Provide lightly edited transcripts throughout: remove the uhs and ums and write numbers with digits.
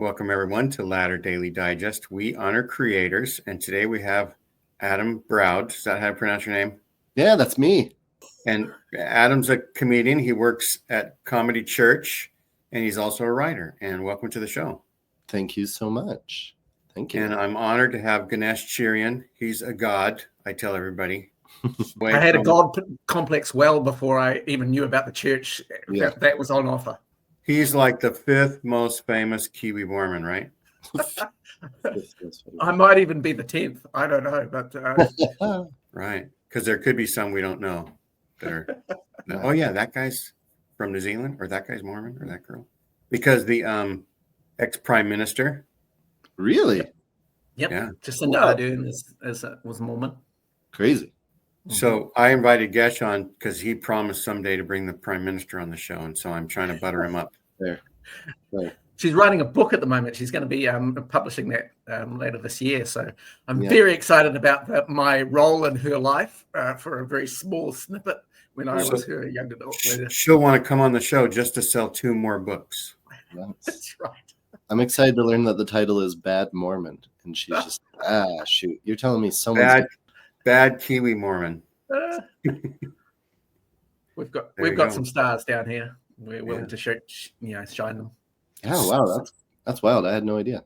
Welcome, everyone, to Ladder Daily Digest. We honor creators, and today we have Adam Broud. Is that how I pronounce your name? Yeah, that's me. And Adam's a comedian. He works at Comedy Church, and he's also a writer. And welcome to the show. Thank you so much. Thank you. And I'm honored to have Ganesh Cherian. He's a god, I tell everybody. I had a god complex well before I even knew about the church. Yeah. That was on offer. He's like the fifth most famous Kiwi Mormon, right? I might even be the 10th. I don't know, but Right, because there could be some we don't know that are. Oh yeah, that guy's from New Zealand, or that guy's Mormon, or that girl. Because the ex-prime minister. Really? Yep. Yeah. Jacinda Ardern was Mormon. Crazy. So I invited Gesh on because he promised someday to bring the prime minister on the show, and so I'm trying to butter him up. There. Right. She's writing a book at the moment. She's going to be publishing that later this year. So I'm very excited about my role in her life for a very small snippet when I was her young adult. She'll want to come on the show just to sell 2 more books. That's right. I'm excited to learn that the title is Bad Mormon, and she's just shoot. You're telling me someone's bad Kiwi Mormon. We've got some stars down here. We're willing to shine them. Yeah, wow, that's wild. I had no idea.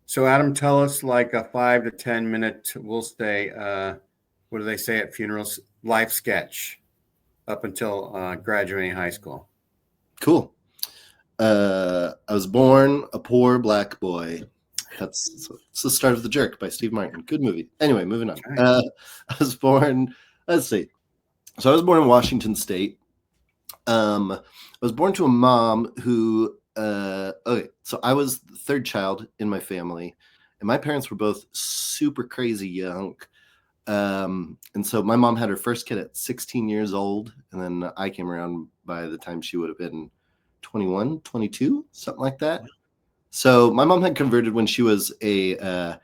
So Adam, tell us like a 5 to 10 minute, we'll say, what do they say at funerals? Life sketch up until graduating high school. Cool. I was born a poor black boy. It's the start of The Jerk by Steve Martin. Good movie. Anyway, moving on. I was born, let's see. So I was born in Washington State. I was born to a mom who, so I was the third child in my family, and my parents were both super crazy young. And so my mom had her first kid at 16 years old, and then I came around by the time she would have been 21, 22, something like that. So my mom had converted when she was a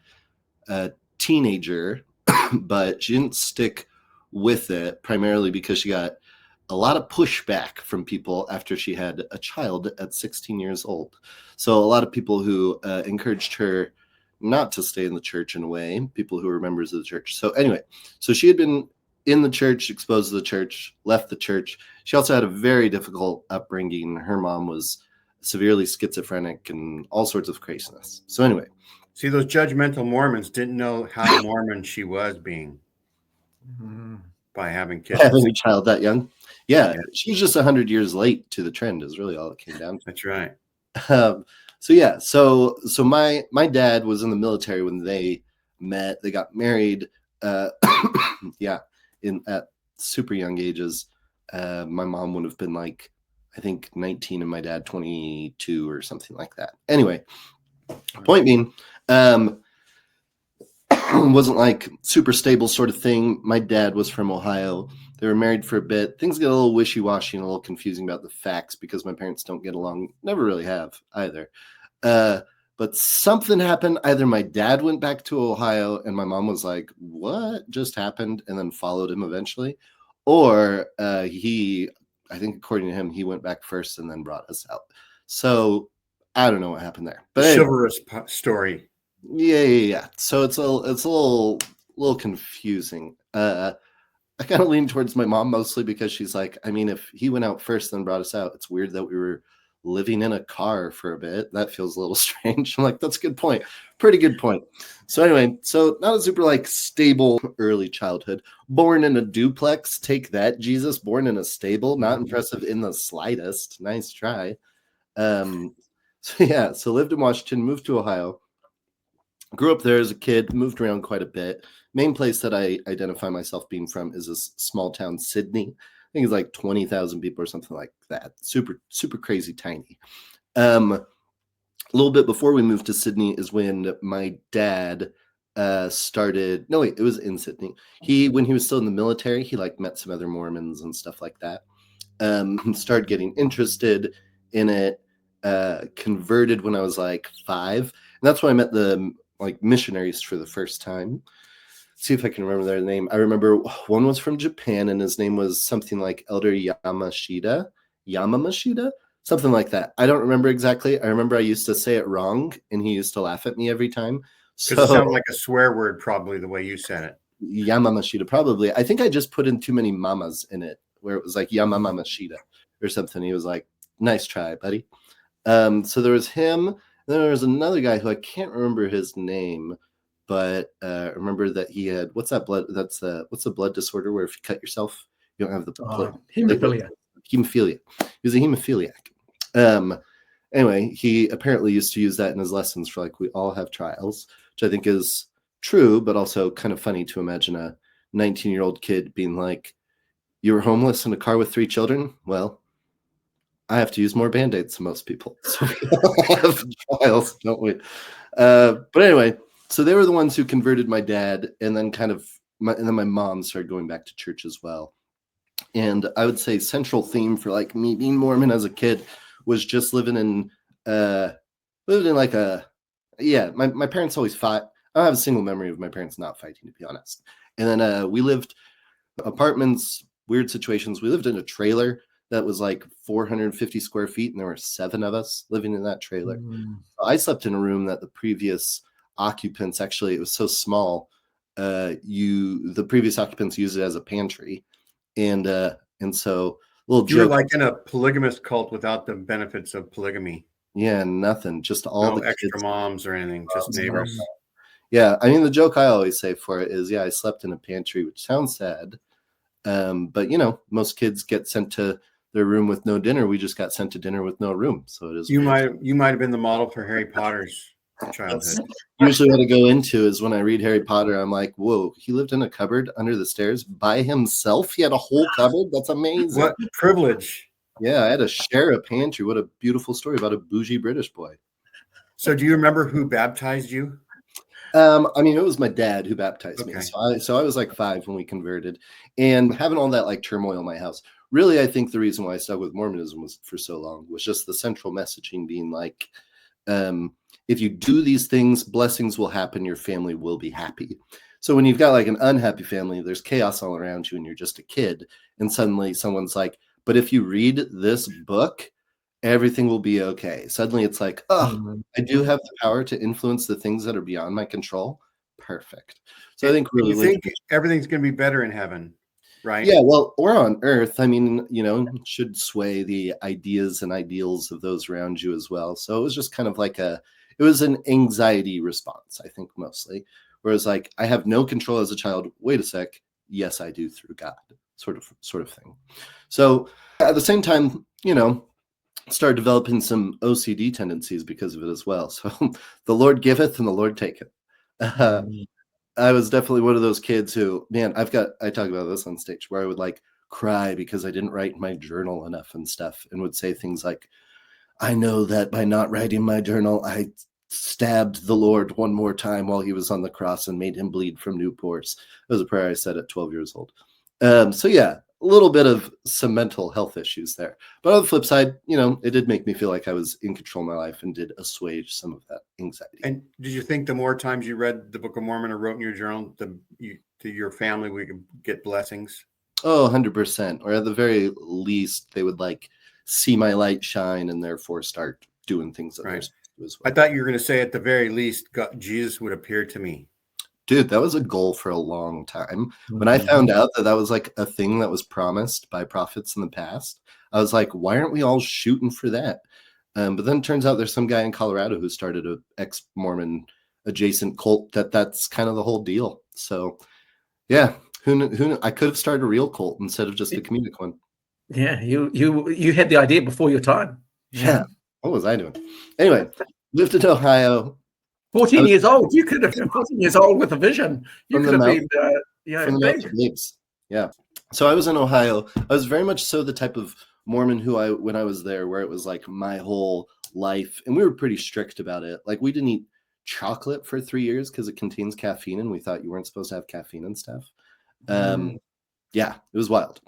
teenager, but she didn't stick with it primarily because she got a lot of pushback from people after she had a child at 16 years old. So a lot of people who encouraged her not to stay in the church in a way, people who were members of the church. So anyway, so she had been in the church, exposed to the church, left the church. She also had a very difficult upbringing. Her mom was severely schizophrenic and all sorts of craziness. So anyway. See, those judgmental Mormons didn't know how Mormon she was being by having kids. Having a child that young. Yeah, she was just 100 years late to the trend is really all it came down to. That's right. So my dad was in the military when they met. They got married at super young ages. My mom would have been like, I think 19 and my dad 22 or something like that. Anyway, point being, wasn't like super stable sort of thing. My dad was from Ohio. They were married for a bit. Things get a little wishy-washy and a little confusing about the facts because my parents don't get along. Never really have either. But something happened. Either my dad went back to Ohio and my mom was like, what just happened? And then followed him eventually. Or I think according to him, he went back first and then brought us out. So I don't know what happened there. But chivalrous story. Yeah. So it's a little confusing. I kind of lean towards my mom mostly because she's like, I mean, if he went out first and brought us out, it's weird that we were living in a car for a bit. That feels a little strange. I'm like, that's a good point. Pretty good point. So anyway, so not a super like stable early childhood. Born in a duplex. Take that, Jesus. Born in a stable. Not impressive in the slightest. Nice try. So lived in Washington, moved to Ohio. Grew up there as a kid, moved around quite a bit. Main place that I identify myself being from is this small town, Sydney. I think it's like 20,000 people or something like that. Super, super crazy tiny. A little bit before we moved to Sydney is when my dad started. No, wait, it was in Sydney. When he was still in the military, he like met some other Mormons and stuff like that. Started getting interested in it. Converted when I was like 5. And that's when I met the like missionaries for the first time. See if I can remember their name. I remember one was from Japan and his name was something like Elder Yamamashita. Something like that. I don't remember exactly. I remember I used to say it wrong, and he used to laugh at me every time. Because it sounded like a swear word, probably the way you said it. Yamamashita, probably. I think I just put in too many mamas in it, where it was like Yamamamashita or something. He was like, "Nice try, buddy." So there was him. Then there was another guy who I can't remember his name, but remember that he had what's that blood? What's the blood disorder where if you cut yourself, you don't have the hemophilia. Hemophilia. He was a hemophiliac. Anyway, he apparently used to use that in his lessons for like, we all have trials, which I think is true, but also kind of funny to imagine a 19-year-old kid being like, you were homeless in a car with 3 children? Well, I have to use more Band-Aids than most people. So we all have trials, don't we? But anyway, so they were the ones who converted my dad, and then my mom started going back to church as well. And I would say central theme for like me being Mormon as a kid was just living in like my parents always fought. I don't have a single memory of my parents not fighting, to be honest. And then we lived apartments, weird situations. We lived in a trailer that was like 450 square feet, and there were 7 of us living in that trailer. I slept in a room that the previous occupants, actually, it was so small, the previous occupants used it as a pantry. And so little joke. You were like in a polygamous cult without the benefits of polygamy. Yeah, nothing. Just all no the extra kids. moms or anything, just neighbors. Yeah, I mean, the joke I always say for it is, I slept in a pantry, which sounds sad. But most kids get sent to their room with no dinner. We just got sent to dinner with no room. So it is. You might have been the model for Harry Potter's childhood. Usually what I go into is when I read Harry Potter, I'm like, whoa, he lived in a cupboard under the stairs by himself. He had a whole cupboard. That's amazing. What privilege. Yeah, I had to share a pantry. What a beautiful story about a bougie British boy. So do you remember who baptized you? I mean, it was my dad who baptized me. So I was like 5 when we converted, and having all that like turmoil in my house. Really, I think the reason why I stuck with Mormonism was for so long was just the central messaging being like, if you do these things, blessings will happen. Your family will be happy. So when you've got like an unhappy family, there's chaos all around you and you're just a kid. And suddenly someone's like, but if you read this book, everything will be okay. Suddenly it's like, oh, I do have the power to influence the things that are beyond my control. Perfect. So I think really, you think everything's going to be better in heaven, right? Yeah, well, we're on earth. I mean, should sway the ideas and ideals of those around you as well. So it was just kind of like it was an anxiety response, I think, mostly. Whereas like, I have no control as a child. Wait a sec. Yes, I do through God, sort of thing. So at the same time, started developing some OCD tendencies because of it as well. So the Lord giveth and the Lord taketh. I was definitely one of those kids who, man, I talk about this on stage where I would like cry because I didn't write my journal enough and stuff, and would say things like, I know that by not writing my journal, I stabbed the Lord one more time while he was on the cross and made him bleed from new pores. It was a prayer I said at 12 years old. So yeah, a little bit of some mental health issues there. But on the flip side, it did make me feel like I was in control of my life and did assuage some of that anxiety. And did you think the more times you read the Book of Mormon or wrote in your journal, to your family, we could get blessings? Oh, 100%. Or at the very least, they would like see my light shine and therefore start doing things that they're supposed to do as well. I thought you were going to say at the very least, Jesus would appear to me. Dude, that was a goal for a long time. When I found out that was like a thing that was promised by prophets in the past, I was like, why aren't we all shooting for that? But then it turns out there's some guy in Colorado who started a ex-Mormon adjacent cult that's kind of the whole deal. So yeah, who knew? I could have started a real cult instead of just a comedic one. Yeah, you had the idea before your time. Yeah. What was I doing? Anyway, lived in Ohio. 14 years old. You could have been 14 years old with a vision. You could have been, Yeah. So I was in Ohio. I was very much so the type of Mormon when I was there, where it was like my whole life, and we were pretty strict about it. Like we didn't eat chocolate for 3 years because it contains caffeine, and we thought you weren't supposed to have caffeine and stuff. Yeah, it was wild.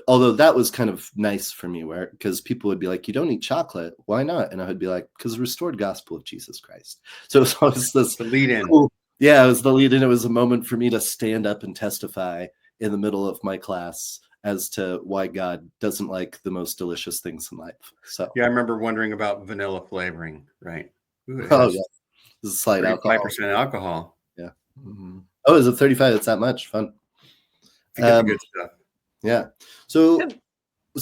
Although that was kind of nice for me, because people would be like, you don't eat chocolate. Why not? And I would be like, because the restored gospel of Jesus Christ. So it was always this the lead in. Cool. Yeah, it was the lead in. It was a moment for me to stand up and testify in the middle of my class as to why God doesn't like the most delicious things in life. So Yeah, I remember wondering about vanilla flavoring, right? Ooh, it oh has yeah, this is slight alcohol. 35% alcohol. Yeah. Mhm. Oh, is it 35? It's that much fun. To get the good stuff. Yeah. So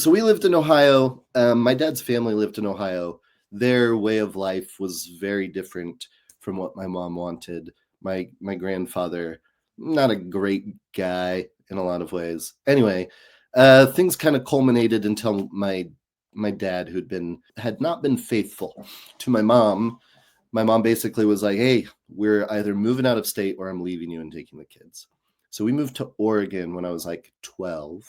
we lived in Ohio. My dad's family lived in Ohio. Their way of life was very different from what my mom wanted. My grandfather, not a great guy in a lot of ways. Anyway, things kind of culminated until my dad, had not been faithful to my mom. My mom basically was like, "Hey, we're either moving out of state or I'm leaving you and taking the kids." So we moved to Oregon when I was like 12.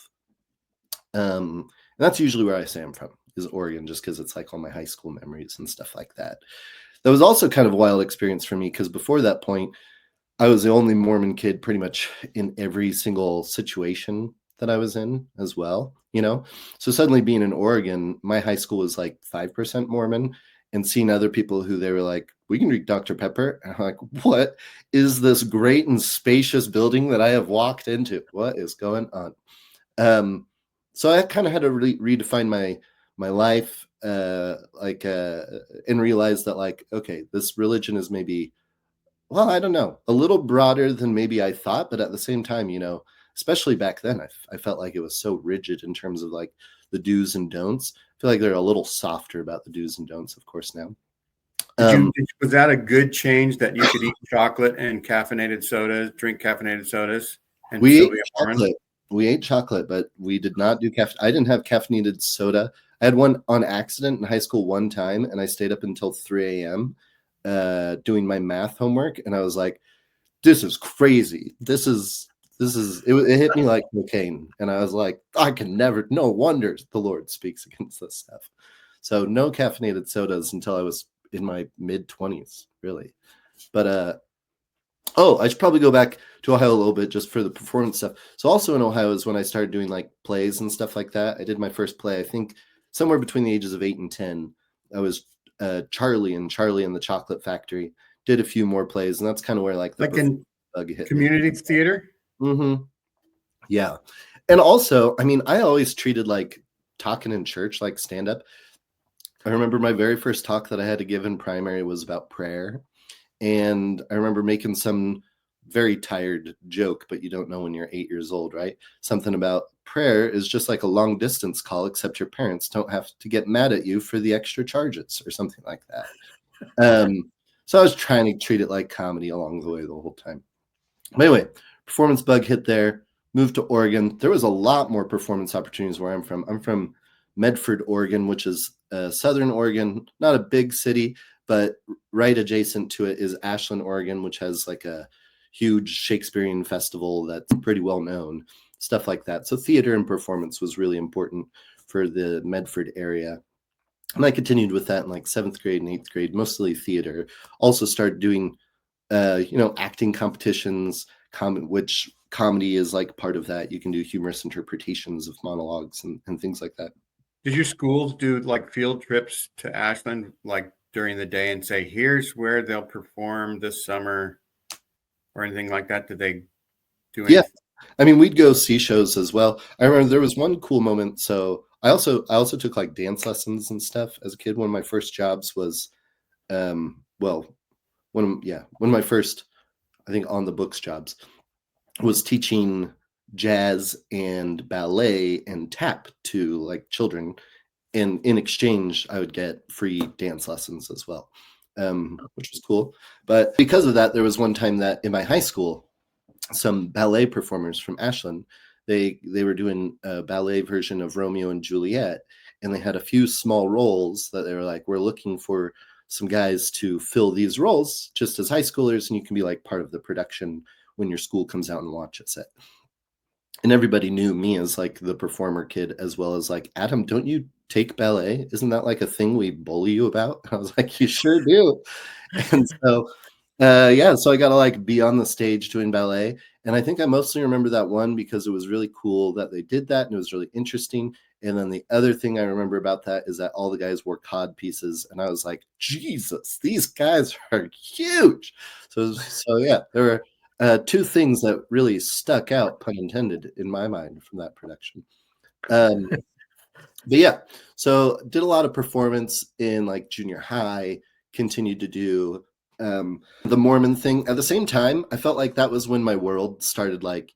And that's usually where I say I'm from, is Oregon, just because it's like all my high school memories and stuff like that. That was also kind of a wild experience for me because before that point, I was the only Mormon kid pretty much in every single situation that I was in as well, you know? So suddenly being in Oregon, my high school was like 5% Mormon, and seeing other people who they were like, we can drink Dr. Pepper. And I'm like, what is this great and spacious building that I have walked into? What is going on? So I kind of had to redefine my life, and realize that like, okay, this religion is maybe, well, I don't know, a little broader than maybe I thought, but at the same time, you know, especially back then, I felt like it was so rigid in terms of like the do's and don'ts. I feel like they're a little softer about the do's and don'ts, of course, now. Was that a good change that you could eat chocolate and caffeinated sodas, drink caffeinated sodas, and we still ate be a Mormon? chocolate. We ate chocolate, but we did not do caffeine. I didn't have caffeinated soda. I had one on accident in high school one time, and I stayed up until 3 a.m. Doing my math homework, and I was like, "This is crazy. This is." It hit me like cocaine, and I was like, I can never. No wonder the Lord speaks against this stuff. So no caffeinated sodas until I was in my mid-20s, really. But oh, I should probably go back to Ohio a little bit just for the performance stuff. So also in Ohio is when I started doing like plays and stuff like that. I did my first play, I think, somewhere between the ages of 8 and 10. I was Charlie and the Chocolate Factory. Did a few more plays, and that's kind of where like the Like in bug hit me. community theater? Mm-hmm. Yeah. And also, I mean, I always treated like talking in church like stand-up. I remember my very first talk that I had to give in primary was about prayer. And I remember making some very tired joke, but you don't know when you're 8 years old, right? Something about prayer is just like a long distance call, except your parents don't have to get mad at you for the extra charges or something like that. So I was trying to treat it like comedy along the way the whole time. But anyway, performance bug hit there, moved to Oregon. There was a lot more performance opportunities where I'm from. I'm from Medford, Oregon, which is southern Oregon, not a big city, but right adjacent to it is Ashland, Oregon, which has like a huge Shakespearean festival that's pretty well known, stuff like that. So theater and performance was really important for the Medford area. And I continued with that in like 7th grade and 8th grade, mostly theater. Also started doing, acting competitions, which comedy is like part of that. You can do humorous interpretations of monologues and things like that. Did your schools do like field trips to Ashland, like during the day, and say, here's where they'll perform this summer or anything like that? Did they do anything? Yeah. I mean, we'd go see shows as well. I remember there was one cool moment. So I also took like dance lessons and stuff as a kid. One of my first jobs was, one of my first, I think, on the books jobs was teaching jazz and ballet and tap to like children. And in exchange, I would get free dance lessons as well, which was cool. But because of that, there was one time that in my high school, some ballet performers from Ashland, they were doing a ballet version of Romeo and Juliet, and they had a few small roles that they were like, we're looking for some guys to fill these roles just as high schoolers, and you can be like part of the production when your school comes out and watches it. And everybody knew me as like the performer kid, as well as like, Adam, don't you take ballet? Isn't that like a thing we bully you about? And I was like, you sure do. And so so I got to like be on the stage doing ballet. And I think I mostly remember that one because it was really cool that they did that and it was really interesting. And then the other thing I remember about that is that all the guys wore cod pieces. And I was like, Jesus, these guys are huge. So yeah, there were two things that really stuck out, pun intended, in my mind from that production. Um, but yeah, so did a lot of performance in like junior high, continued to do the Mormon thing. At the same time, I felt like that was when my world started like,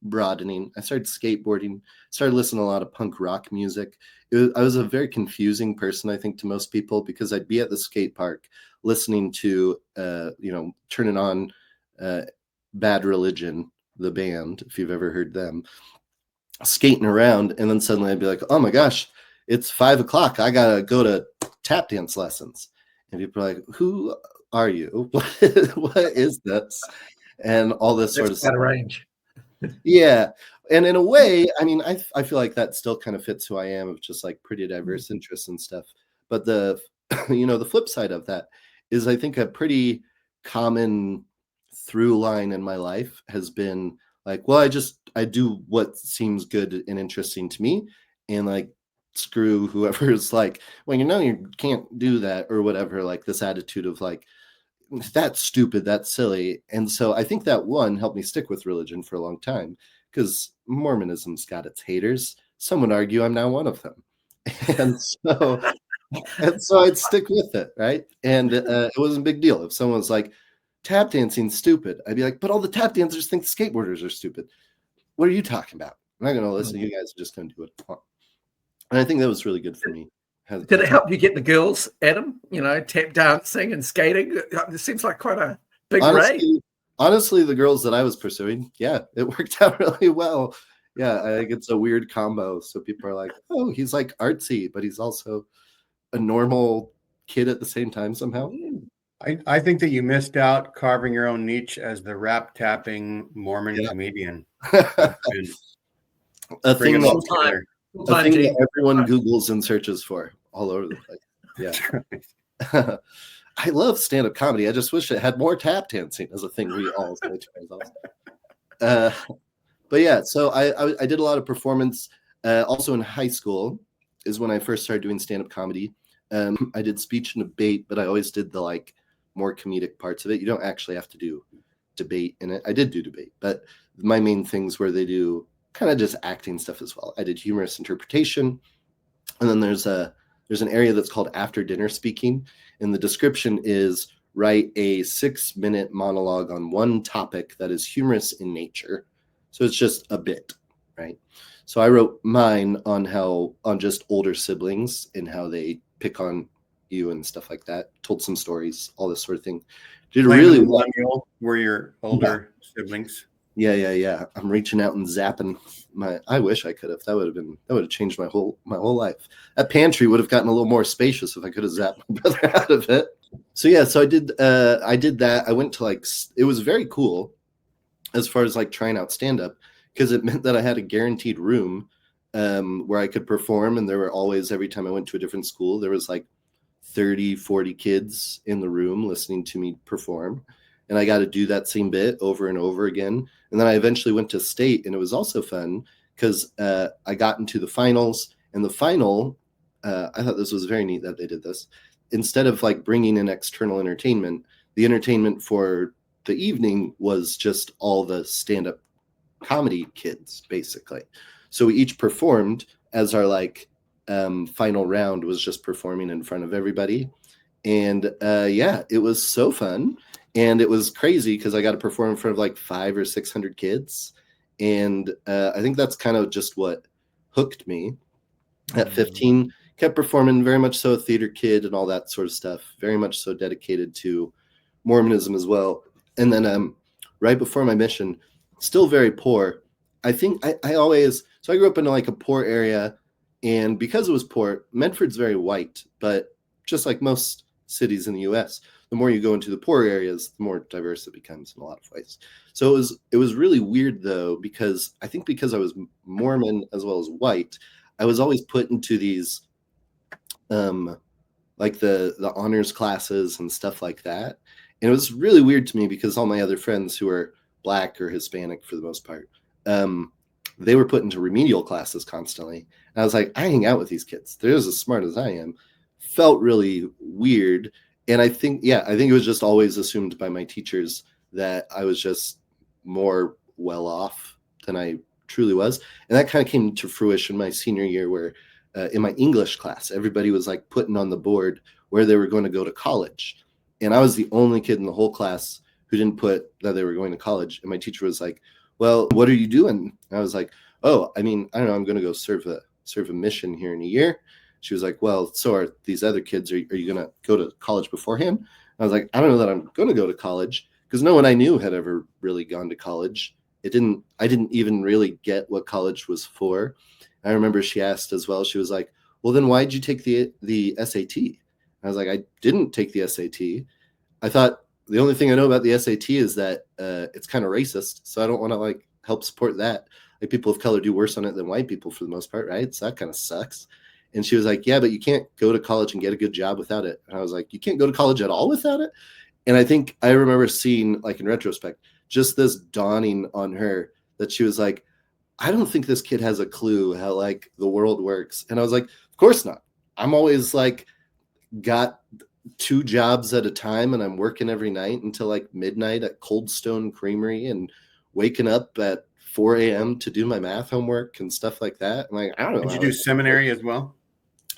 broadening. I started skateboarding, started listening to a lot of punk rock music. I was a very confusing person, I think, to most people, because I'd be at the skate park listening to, turning on Bad Religion, the band, if you've ever heard them, skating around, and then suddenly I'd be like, oh my gosh, it's 5:00. I gotta go to tap dance lessons. And people are like, who are you? What is this? And all this sort of That's out of range. Yeah. And in a way, I mean, I feel like that still kind of fits who I am, of just like pretty diverse interests and stuff. But the the flip side of that is, I think, a pretty common through line in my life has been like, well, I do what seems good and interesting to me, and like screw whoever's like, well, you can't do that or whatever, like this attitude of like, that's stupid, that's silly. And so I think that one helped me stick with religion for a long time, because Mormonism's got its haters. Some would argue I'm now one of them. And so I'd stick with it, right? And it wasn't a big deal. If someone was like, tap dancing's stupid, I'd be like, but all the tap dancers think skateboarders are stupid. What are you talking about? I'm not going to listen. You guys are just going to do what you want. And I think that was really good for me. Did it help you get the girls, Adam? Tap dancing and skating? It seems like quite a big rate. Honestly, the girls that I was pursuing, yeah, it worked out really well. Yeah, I think it's a weird combo. So people are like, oh, he's like artsy, but he's also a normal kid at the same time somehow. I think that you missed out carving your own niche as the rap tapping Mormon comedian. A thing that everyone Googles and searches for all over the place. Yeah. I love stand-up comedy. I just wish it had more tap dancing as a thing we all say to ourselves. But yeah, so I did a lot of performance. Also in high school is when I first started doing stand-up comedy. I did speech and debate, but I always did the like more comedic parts of it. You don't actually have to do debate in it. I did do debate, but my main things where they do kind of just acting stuff as well. I did humorous interpretation, and then there's an area that's called after dinner speaking, and the description is write a 6-minute monologue on one topic that is humorous in nature. So it's just a bit, right? So I wrote mine on just older siblings and how they pick on you and stuff like that. Told some stories, all this sort of thing. Did really well. Were your older siblings? Yeah. I'm reaching out and zapping I wish I could have. That would have changed my whole life. That pantry would have gotten a little more spacious if I could have zapped my brother out of it. So yeah, so I did that. I went to it was very cool as far as like trying out stand-up, because it meant that I had a guaranteed room where I could perform, and there were always, every time I went to a different school, there was like 30, 40 kids in the room listening to me perform. And I got to do that same bit over and over again. And then I eventually went to state, and it was also fun because I got into the finals. And the final, I thought this was very neat that they did this. Instead of like bringing in external entertainment, the entertainment for the evening was just all the stand-up comedy kids, basically. So we each performed as our final round was just performing in front of everybody. And yeah, it was so fun. And it was crazy because I got to perform in front of like 500 or 600 kids. And I think that's kind of just what hooked me. At 15, kept performing, very much so a theater kid and all that sort of stuff. Very much so dedicated to Mormonism as well. And then right before my mission, still very poor. I think I always, so I grew up in like a poor area. And because it was poor, Medford's very white, but just like most cities in the US, the more you go into the poor areas, the more diverse it becomes in a lot of ways. So it was really weird though, because I think because I was Mormon as well as white, I was always put into these like the honors classes and stuff like that. And it was really weird to me because all my other friends who are Black or Hispanic for the most part, they were put into remedial classes constantly. And I was like, I hang out with these kids. They're as smart as I am. Felt really weird. And I think it was just always assumed by my teachers that I was just more well off than I truly was. And that kind of came to fruition my senior year, where in my English class, everybody was like putting on the board where they were going to go to college. And I was the only kid in the whole class who didn't put that they were going to college. And my teacher was like, well, what are you doing? And I was like, oh, I mean, I don't know, I'm going to go serve a mission here in a year. She was like, well, so are these other kids. Are you going to go to college beforehand? I was like, I don't know that I'm going to go to college, because no one I knew had ever really gone to college. I didn't even really get what college was for. I remember she asked as well, she was like, well, then why'd you take the SAT? I was like, I didn't take the SAT. I thought the only thing I know about the SAT is that it's kind of racist. So I don't want to like help support that. Like, people of color do worse on it than white people for the most part, right? So that kind of sucks. And she was like, yeah, but you can't go to college and get a good job without it. And I was like, you can't go to college at all without it? And I think I remember seeing, like, in retrospect, just this dawning on her that she was like, I don't think this kid has a clue how like the world works. And I was like, of course not. I'm always like got 2 jobs at a time, and I'm working every night until like midnight at Cold Stone Creamery, and waking up at 4 a.m. to do my math homework and stuff like that. I'm like, I don't know. Did you do seminary as well?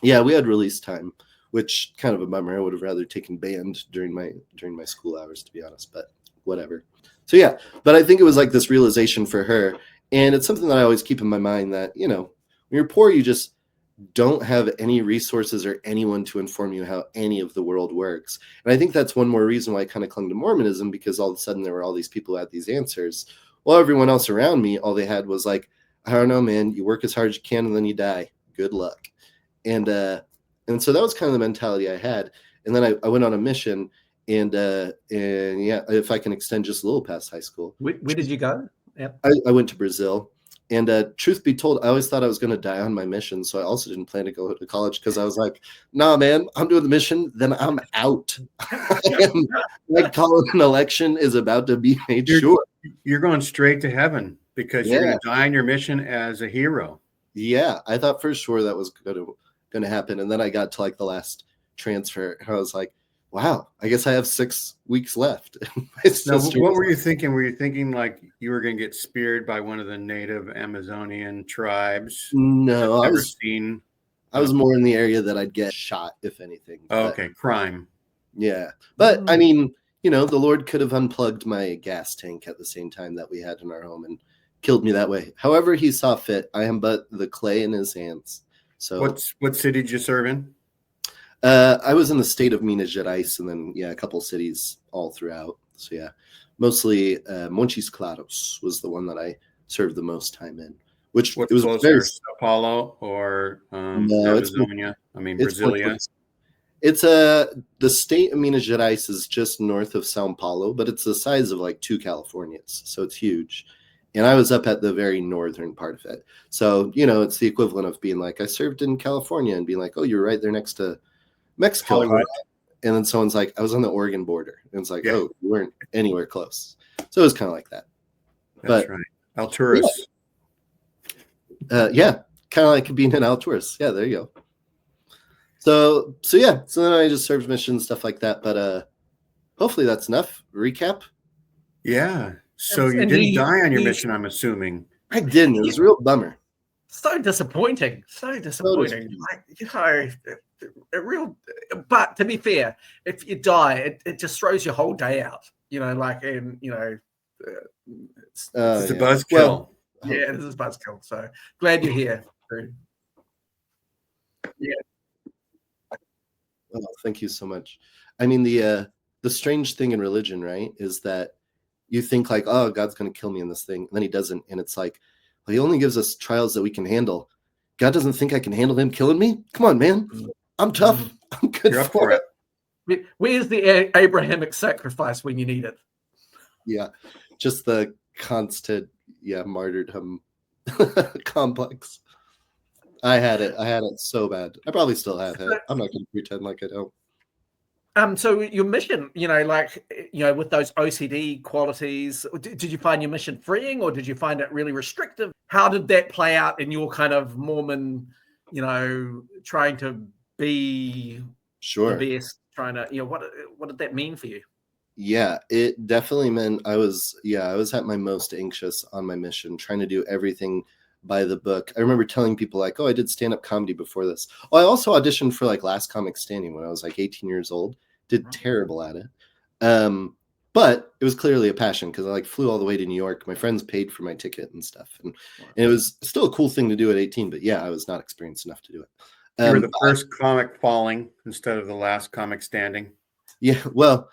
Yeah, we had release time, which kind of a bummer. I would have rather taken band during my school hours, to be honest, but whatever. So yeah, but I think it was like this realization for her. And it's something that I always keep in my mind, that, you know, when you're poor, you just don't have any resources or anyone to inform you how any of the world works. And I think that's one more reason why I kind of clung to Mormonism, because all of a sudden there were all these people who had these answers. Well, everyone else around me, all they had was like, I don't know, man, you work as hard as you can and then you die. Good luck. And so that was kind of the mentality I had. And then I went on a mission, and yeah, if I can extend just a little past high school. Where did you go? Yep. I went to Brazil. And truth be told, I always thought I was going to die on my mission. So I also didn't plan to go to college, because I was like, nah, man, I'm doing the mission, then I'm out. Like, calling an election is about to be made sure. You're going straight to heaven, because you're going to die on your mission as a hero. Yeah, I thought for sure that was going to happen. And then I got to like the last transfer, and I was like, wow, I guess I have 6 weeks left. Now, what were you thinking? Were you thinking like you were going to get speared by one of the native Amazonian tribes? No, I was more in the area that I'd get shot, if anything. Oh, okay, crime. Yeah, but I mean, you know, the Lord could have unplugged my gas tank at the same time that we had in our home and killed me that way. However he saw fit. I am but the clay in his hands. So what city did you serve in? I was in the state of Minas Gerais, and then a couple cities all throughout. So yeah, mostly Montes Claros was the one that I served the most time in. It was closer, very Sao Paulo or no, Amazonia? Brasilia. It's the state of Minas Gerais is just north of Sao Paulo, but it's the size of like 2 Californias, so it's huge. And I was up at the very northern part of it. So, you know, it's the equivalent of being like, I served in California, and being like, oh, you're right there next to Mexico. Hollywood. And then someone's like, I was on the Oregon border. And it's like, oh, you weren't anywhere close. So it was kind of like that. That's right. Alturas. Yeah, kind of like being in Alturas. Yeah, there you go. So yeah. So then I just served missions, stuff like that. But hopefully that's enough. Recap? Yeah. So you didn't die on your mission, I'm assuming. I didn't. It was a real bummer. So disappointing. Like, you know, but to be fair, if you die, it just throws your whole day out. You know, like, and you know, it's a buzzkill. Well, yeah, this is a buzzkill. So glad you're here. Yeah. Oh, thank you so much. I mean, the strange thing in religion, right, is that you think like, oh, God's going to kill me in this thing, and then he doesn't, and it's like, well, he only gives us trials that we can handle. God doesn't think I can handle him killing me? Come on, man. I'm tough. I'm good. You're up for it. Where's the Abrahamic sacrifice when you need it? Yeah, just the constant, martyrdom complex. I had it so bad. I probably still have it. I'm not going to pretend like I don't. So your mission, you know, like, you know, with those OCD qualities, did you find your mission freeing, or did you find it really restrictive? How did that play out in your kind of Mormon, you know, trying to be the best, trying to, you know, what did that mean for you? Yeah, it definitely meant I was at my most anxious on my mission, trying to do everything by the book. I remember telling people like, oh, I did stand-up comedy before this. Oh, I also auditioned for like Last Comic Standing when I was like 18 years old. Did terrible at it. But it was clearly a passion because I like flew all the way to New York. My friends paid for my ticket and stuff. And it was still a cool thing to do at 18, but yeah, I was not experienced enough to do it. You were the first comic falling instead of the last comic standing. Yeah, well,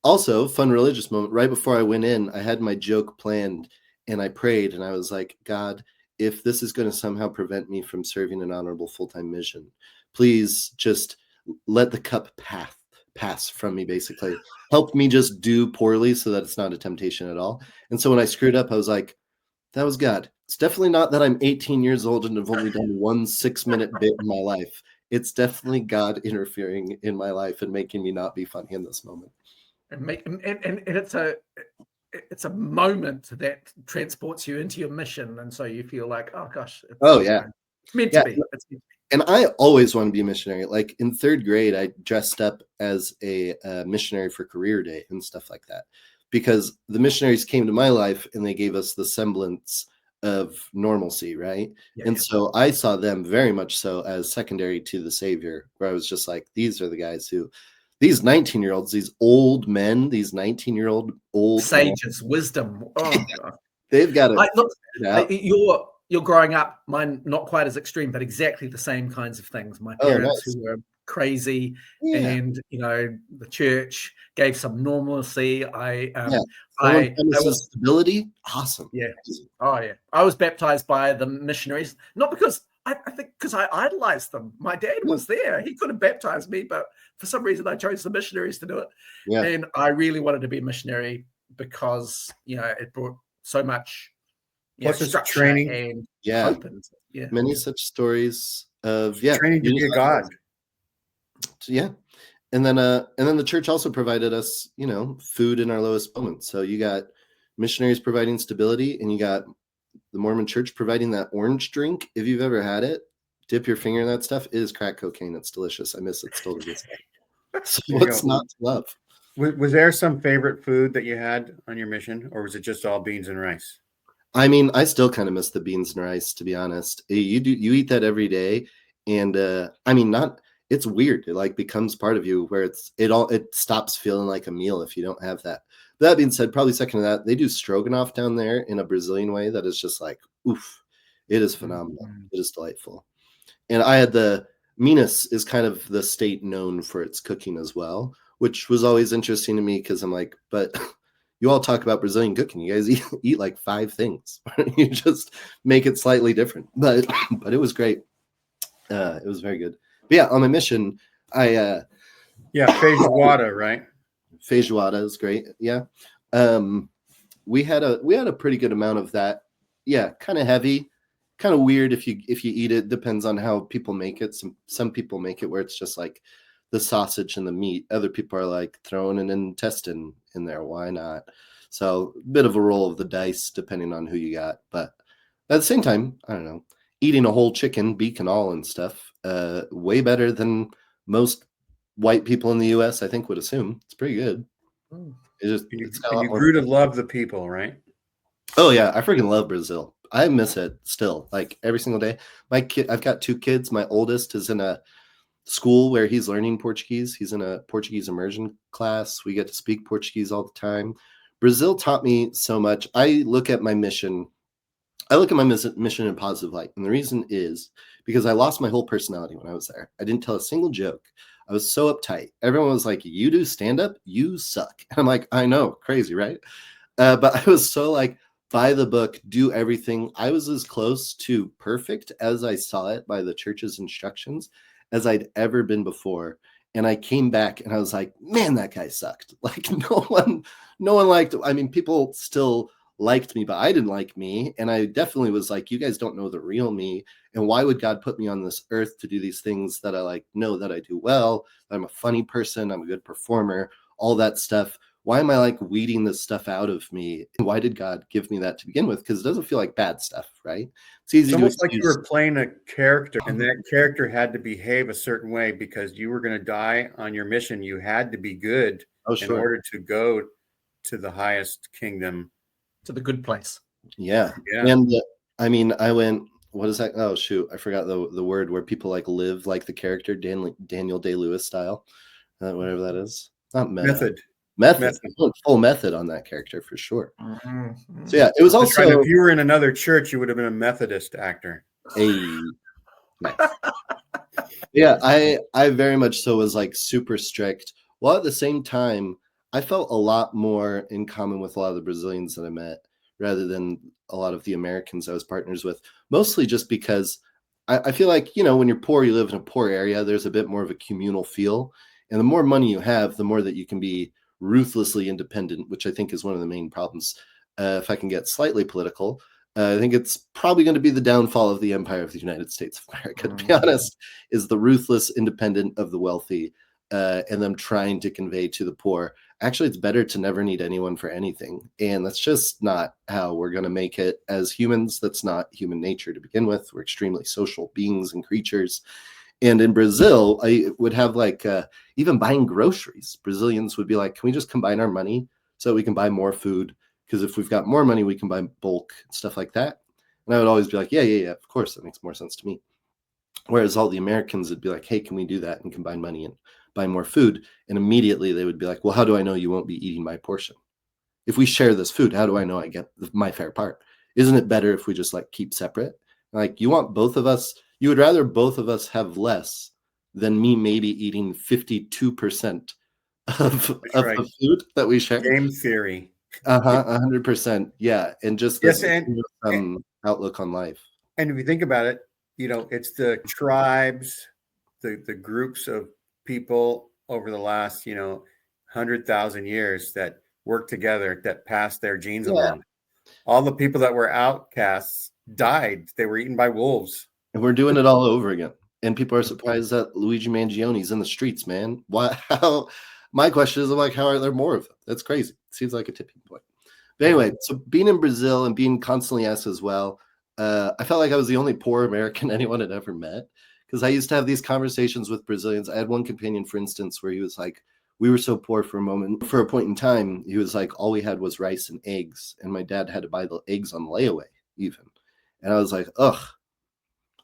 also, fun religious moment. Right before I went in, I had my joke planned and I prayed and I was like, God, if this is going to somehow prevent me from serving an honorable full-time mission, please just let the cup pass from me, basically. Help me just do poorly so that it's not a temptation at all. And so when I screwed up, I was like, that was God. It's definitely not that I'm 18 years old and have only done 1 6-minute bit in my life. It's definitely God interfering in my life and making me not be funny in this moment. And it's a moment that transports you into your mission, and so you feel like, oh gosh, it's meant to be. It's meant to be. And I always want to be a missionary. Like in 3rd grade, I dressed up as a missionary for career day and stuff like that, because the missionaries came to my life and they gave us the semblance of normalcy, right? And so I saw them very much so as secondary to the Savior, where I was just like, these are the guys who, these 19-year-olds, these old men, these 19-year-old old sages, wisdom. Oh, God. They've got it. You're growing up, mine not quite as extreme, but exactly the same kinds of things. My parents who were crazy, and the church gave some normalcy. Stability. Awesome. Yeah. Oh yeah. I was baptized by the missionaries, not because I think because I idolized them. My dad was there. He could have baptized me, but for some reason I chose the missionaries to do it. Yeah. And I really wanted to be a missionary because it brought so much structure training and hope. Many such stories of training to be a God. Yeah. And then the church also provided us, food in our lowest moments. So you got missionaries providing stability, and you got the Mormon church providing that orange drink. If you've ever had it, dip your finger in that stuff. It is crack cocaine. It's delicious. I miss it still to this day. So what's not to love? Was there some favorite food that you had on your mission, or was it just all beans and rice? I mean, I still kind of miss the beans and rice, to be honest. You eat that every day, and it's weird. It like becomes part of you, where it stops feeling like a meal if you don't have that. That being said, probably second to that, they do stroganoff down there in a Brazilian way that is just like, oof. It is phenomenal. It is delightful. And I had Minas is kind of the state known for its cooking as well, which was always interesting to me because I'm like, but you all talk about Brazilian cooking. You guys eat like 5 things. You just make it slightly different. But it was great. It was very good. But yeah, on my mission, feijoada, right? Feijoada is great. Yeah. We had a pretty good amount of that. Yeah, kind of heavy, kind of weird if you eat it. Depends on how people make it. Some people make it where it's just like the sausage and the meat. Other people are like throwing an intestine in there. Why not? So a bit of a roll of the dice depending on who you got. But at the same time, I don't know, eating a whole chicken, beak and all and stuff, way better than most white people in the U.S. I think would assume. It's pretty good. You grew to love the people, right? Oh yeah, I freaking love Brazil. I miss it still, like every single day. I've got 2 kids. My oldest is in a school where he's learning Portuguese. He's in a Portuguese immersion class. We get to speak Portuguese all the time. Brazil taught me so much. I look at my mission in a positive light. And the reason is because I lost my whole personality when I was there. I didn't tell a single joke. I was so uptight. Everyone was like, you do stand-up? You suck. And I'm like, I know, crazy, right? But I was so like, by the book, do everything. I was as close to perfect as I saw it by the church's instructions as I'd ever been before. And I came back and I was like, man, that guy sucked. Like no one liked, people still liked me, but I didn't like me. And I definitely was like, you guys don't know the real me. And why would God put me on this earth to do these things that I like know that I do well? I'm a funny person. I'm a good performer, all that stuff. Why am I like weeding this stuff out of me? And why did God give me that to begin with? Because it doesn't feel like bad stuff, right? It's almost like you were playing a character, and that character had to behave a certain way because you were going to die on your mission. You had to be good Oh, in sure. order to go to the highest kingdom. To the good place. Yeah. And I mean, I went, what is that? Oh, shoot. I forgot the word where people like live like the character, Daniel Day-Lewis style, whatever that is. Not method. Method. Full method on that character for sure. Mm-hmm. So yeah, it was also. If you were in another church, you would have been a Methodist actor. Nice. Yeah, I very much so was like super strict. While at the same time, I felt a lot more in common with a lot of the Brazilians that I met rather than a lot of the Americans I was partners with. Mostly just because I feel like, you know, when you're poor, you live in a poor area, there's a bit more of a communal feel. And the more money you have, the more that you can be ruthlessly independent, which I think is one of the main problems. If I can get slightly political, I think it's probably going to be the downfall of the empire of the United States of America, to be honest, is the ruthless independent of the wealthy and them trying to convey to the poor, actually, it's better to never need anyone for anything. And that's just not how we're going to make it as humans. That's not human nature to begin with. We're extremely social beings and creatures. And in Brazil, I would have like even buying groceries. Brazilians would be like, can we just combine our money so we can buy more food? Because if we've got more money, we can buy bulk and stuff like that. And I would always be like, yeah, of course, that makes more sense to me. Whereas all the Americans would be like, hey, can we do that and combine money and buy more food? And immediately they would be like, well, how do I know you won't be eating my portion? If we share this food, how do I know I get my fair part? Isn't it better if we just like keep separate? Like you want both of us, you would rather both of us have less than me maybe eating 52% of the food that we share. Game theory. 100%. Yeah. And just this outlook on life. And if you think about it, you know, it's the tribes, the groups of people over the last, 100,000 years that work together, that pass their genes along. All the people that were outcasts died. They were eaten by wolves. And we're doing it all over again. And people are surprised that Luigi Mangioni's in the streets, man. Why? How? My question is, I'm like, how are there more of them? That's crazy. Seems like a tipping point. But anyway, so being in Brazil and being constantly asked as well, I felt like I was the only poor American anyone had ever met, because I used to have these conversations with Brazilians. I had one companion, for instance, where he was like, we were so poor for a point in time, he was like, all we had was rice and eggs. And my dad had to buy the eggs on layaway even. And I was like, ugh.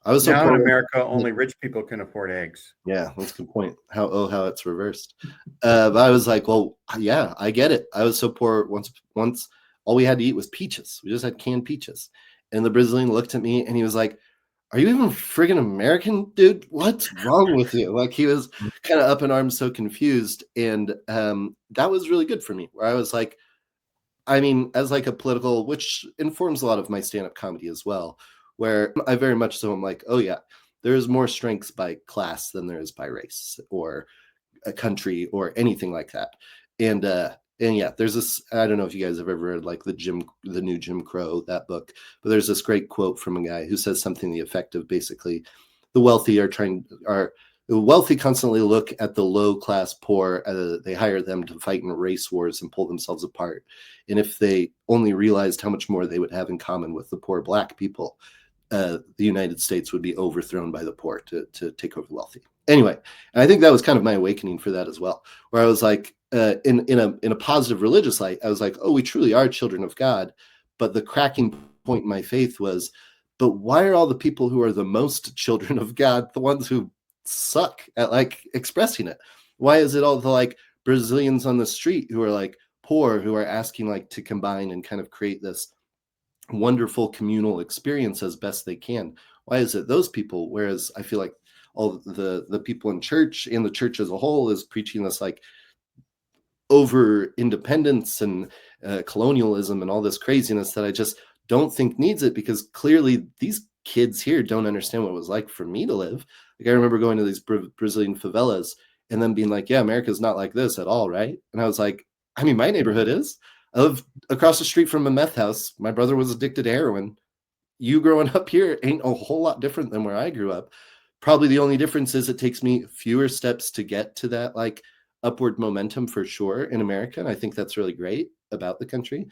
I was so now poor in America, only rich people can afford eggs. Yeah, that's a good point. How it's reversed. But I was like, well, yeah, I get it. I was so poor once all we had to eat was peaches. We just had canned peaches. And the Brazilian looked at me and he was like, are you even friggin' American, dude? What's wrong with you? Like he was kind of up in arms, so confused. And that was really good for me, where I was like, I mean, as like a political, which informs a lot of my stand-up comedy as well, where I very much so am like, oh yeah, there is more strengths by class than there is by race or a country or anything like that. And yeah, there's this, I don't know if you guys have ever read like the new Jim Crow, that book, but there's this great quote from a guy who says something to the effect of basically the wealthy constantly look at the low class poor. They hire them to fight in race wars and pull themselves apart. And if they only realized how much more they would have in common with the poor Black people, the United States would be overthrown by the poor to take over the wealthy. Anyway, and I think that was kind of my awakening for that as well, where I was like, in a positive religious light, I was like, oh, we truly are children of God. But the cracking point in my faith was, but why are all the people who are the most children of God the ones who suck at like expressing it? Why is it all the like Brazilians on the street who are like poor, who are asking like to combine and kind of create this wonderful communal experience as best they can? Why is it those people? Whereas I feel like all the people in church and the church as a whole is preaching this like over independence and colonialism and all this craziness that I just don't think needs it, because clearly these kids here don't understand what it was like for me to live. Like I remember going to these Brazilian favelas and then being like, yeah, America's not like this at all, right? And I was like, I mean, my neighborhood is. I live across the street from a meth house. My brother was addicted to heroin. You growing up here ain't a whole lot different than where I grew up. Probably the only difference is it takes me fewer steps to get to that like upward momentum for sure in America. And I think that's really great about the country.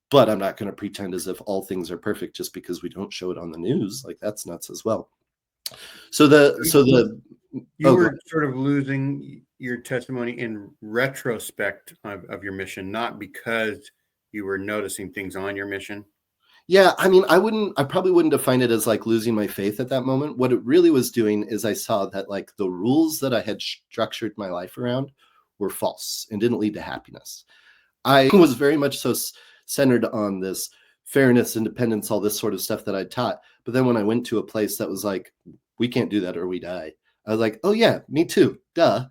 But I'm not going to pretend as if all things are perfect just because we don't show it on the news. Like that's nuts as well. So the You were sort of losing your testimony in retrospect of your mission, not because you were noticing things on your mission. Yeah, I mean, I probably wouldn't define it as like losing my faith at that moment. What it really was doing is I saw that like the rules that I had structured my life around were false and didn't lead to happiness. I was very much so centered on this fairness, independence, all this sort of stuff that I taught. But then when I went to a place that was like, we can't do that or we die, I was like, oh yeah, me too, duh.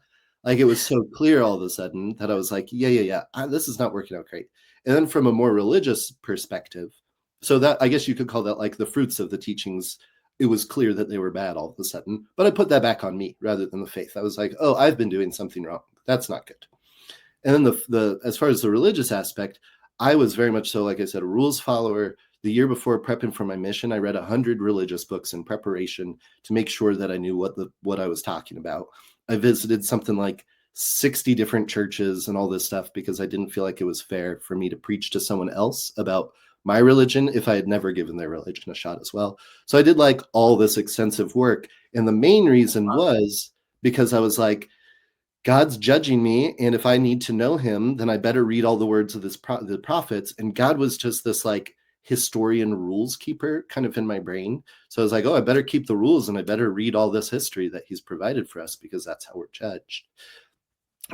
Like it was so clear all of a sudden that I was like, yeah, this is not working out great. And then from a more religious perspective, so that I guess you could call that like the fruits of the teachings. It was clear that they were bad all of a sudden, but I put that back on me rather than the faith. I was like, oh, I've been doing something wrong. That's not good. And then the as far as the religious aspect, I was very much so, like I said, a rules follower. The year before prepping for my mission, I read 100 religious books in preparation to make sure that I knew what I was talking about. I visited something like 60 different churches and all this stuff because I didn't feel like it was fair for me to preach to someone else about my religion if I had never given their religion a shot as well. So I did like all this extensive work. And the main reason was because I was like, God's judging me, and if I need to know him, then I better read all the words of the prophets. And God was just this like historian rules keeper kind of in my brain. So I was like, oh, I better keep the rules and I better read all this history that he's provided for us because that's how we're judged.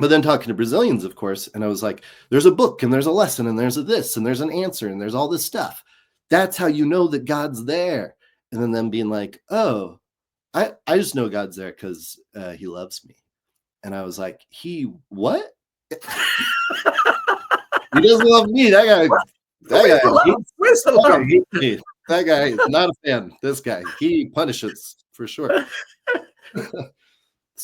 But then talking to Brazilians, of course, and I was like, there's a book and there's a lesson and there's a this and there's an answer and there's all this stuff. That's how you know that God's there. And then them being like, oh, I just know God's there because he loves me. And I was like, he what? He doesn't love me. That guy is not a fan. This guy, he punishes for sure.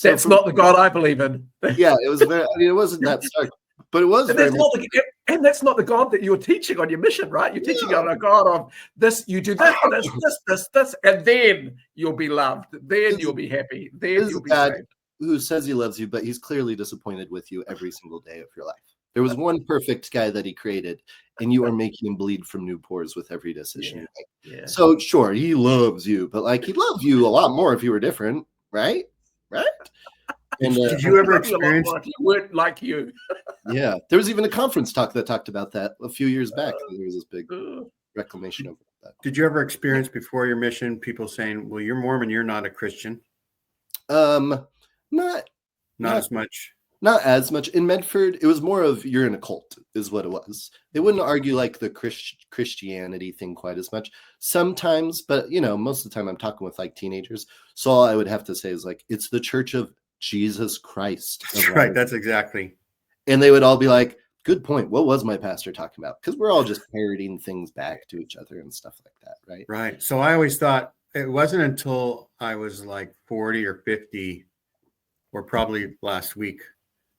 That's not the God I believe in. Yeah, it was very. I mean, it wasn't that stark, but it was. And that's not the God that you're teaching on your mission, right? You're teaching on a God of this. You do this, and then you'll be loved. Then you'll be happy. Then you'll be saved. Who says he loves you, but he's clearly disappointed with you every single day of your life. There was one perfect guy that he created, and you are making him bleed from new pores with every decision you make. Yeah. So sure, he loves you, but like he'd love you a lot more if you were different, right? Right? And did you ever experience he weren't like you? Yeah, there was even a conference talk that talked about that a few years back. There was this big reclamation of that. Did you ever experience before your mission people saying, "Well, you're Mormon, you're not a Christian"? Not as much. Not as much. In Medford, it was more of you're in a cult is what it was. They wouldn't argue like the Christianity thing quite as much. Sometimes, but most of the time I'm talking with like teenagers. So all I would have to say is like, it's the Church of Jesus Christ. That's right. That's exactly. And they would all be like, good point. What was my pastor talking about? Because we're all just parroting things back to each other and stuff like that. Right. Right. So I always thought it wasn't until I was like 40 or 50 or probably last week.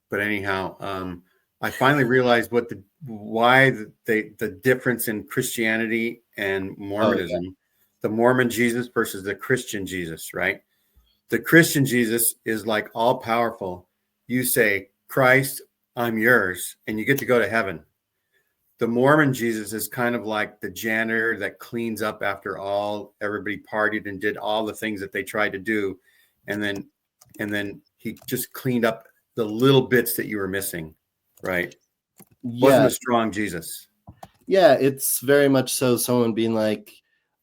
But anyhow, I finally realized why the difference in Christianity and Mormonism, the Mormon Jesus versus the Christian Jesus, right? The Christian Jesus is like all powerful. You say, Christ, I'm yours, and you get to go to heaven. The Mormon Jesus is kind of like the janitor that cleans up after everybody partied and did all the things that they tried to do. And then he just cleaned up the little bits that you were missing, right? Yeah. Wasn't a strong Jesus. Yeah, it's very much so someone being like,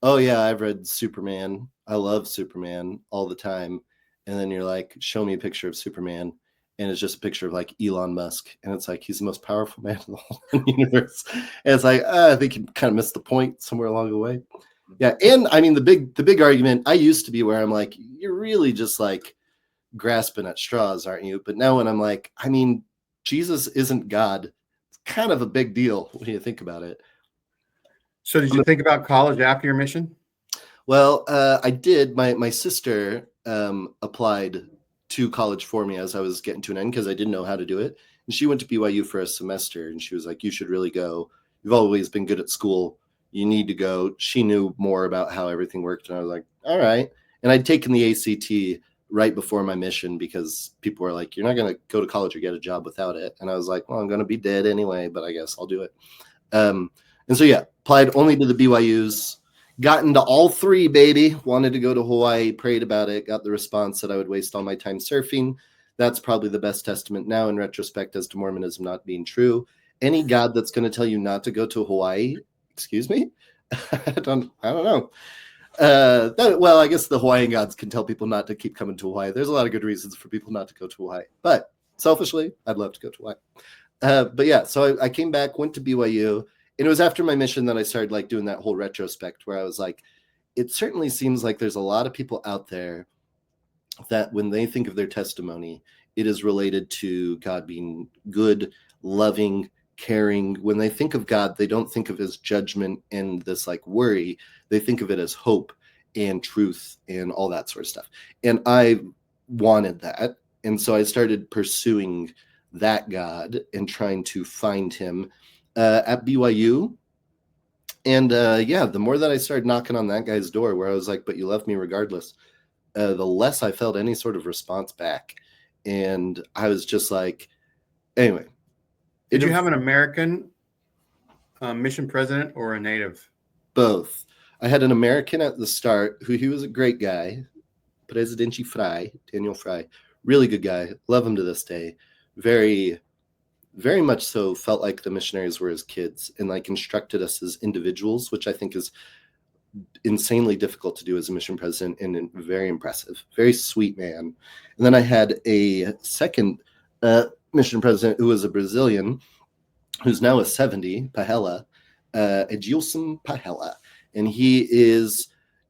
oh yeah, I've read Superman. I love Superman all the time. And then you're like, show me a picture of Superman. And it's just a picture of like Elon Musk. And it's like, he's the most powerful man in the whole universe. And it's like, I think you kind of missed the point somewhere along the way. Yeah. And I mean, the big argument, I used to be where I'm like, you're really just like grasping at straws, aren't you? But now when I'm like, I mean, Jesus isn't God. It's kind of a big deal when you think about it. So did you think about college after your mission? Well, I did. My sister applied to college for me as I was getting to an end because I didn't know how to do it. And she went to BYU for a semester and she was like, you should really go. You've always been good at school. You need to go. She knew more about how everything worked. And I was like, all right. And I'd taken the ACT right before my mission because people were like, you're not going to go to college or get a job without it. And I was like, well, I'm going to be dead anyway, but I guess I'll do it. And so, yeah, applied only to the BYUs, got into all three, baby. Wanted to go to Hawaii, prayed about it, got the response that I would waste all my time surfing. That's probably the best testament now in retrospect as to Mormonism not being true. Any God that's going to tell you not to go to Hawaii, excuse me? I don't know. Well, I guess the Hawaiian gods can tell people not to keep coming to Hawaii. There's a lot of good reasons for people not to go to Hawaii. But selfishly, I'd love to go to Hawaii. But yeah, so I came back, went to BYU. And it was after my mission that I started like doing that whole retrospect where I was like, it certainly seems like there's a lot of people out there that when they think of their testimony, it is related to God being good, loving, caring. When they think of God, they don't think of his judgment and this like worry. They think of it as hope and truth and all that sort of stuff. And I wanted that. And so I started pursuing that God and trying to find him at BYU. And the more that I started knocking on that guy's door where I was like, but you love me regardless, the less I felt any sort of response back. And I was just like, anyway. Did you have an American mission president or a native? Both. I had an American at the start who he was a great guy, Presidente Fry, Daniel Fry, really good guy. Love him to this day. Very, very much so felt like the missionaries were his kids and like instructed us as individuals, which I think is insanely difficult to do as a mission president and very impressive. Very sweet man. And then I had a second mission president who was a Brazilian who's now a 70, Pahela, Edilson Pahela. And he is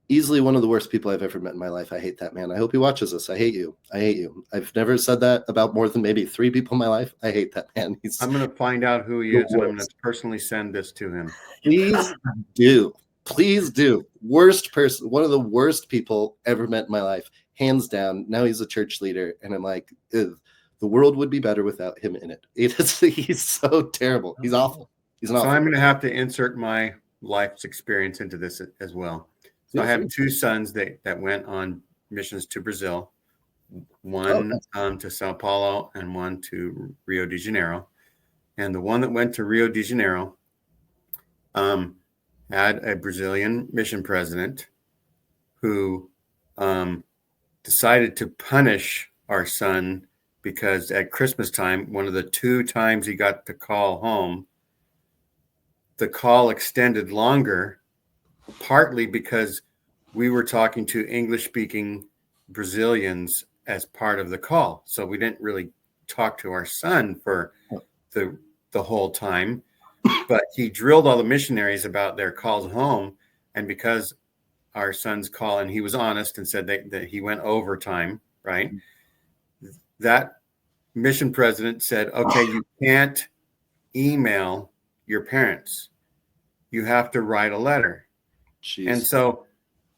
easily one of the worst people I've ever met in my life. I hate that man. I hope he watches this. I hate you. I hate you. I've never said that about more than maybe 3 people in my life. I hate that man. I'm going to find out who he is, and I'm going to personally send this to him. Please do. Please do. Worst person, one of the worst people ever met in my life, hands down. Now he's a church leader, and I'm like, ugh, the world would be better without him in it. He's so terrible. He's awful. He's an awful. So I'm going to have to insert my life's experience into this as well. So I have 2 sons that went on missions to Brazil, one to Sao Paulo and one to Rio de Janeiro. And the one that went to Rio de Janeiro had a Brazilian mission president who decided to punish our son because at Christmas time, one of the 2 times he got to call home, the call extended longer, partly because we were talking to English-speaking Brazilians as part of the call. So we didn't really talk to our son for the whole time, but he drilled all the missionaries about their calls home. And because our son's call, and he was honest and said that he went overtime, right? That mission president said, okay, you can't email your parents. You have to write a letter. Jeez. And so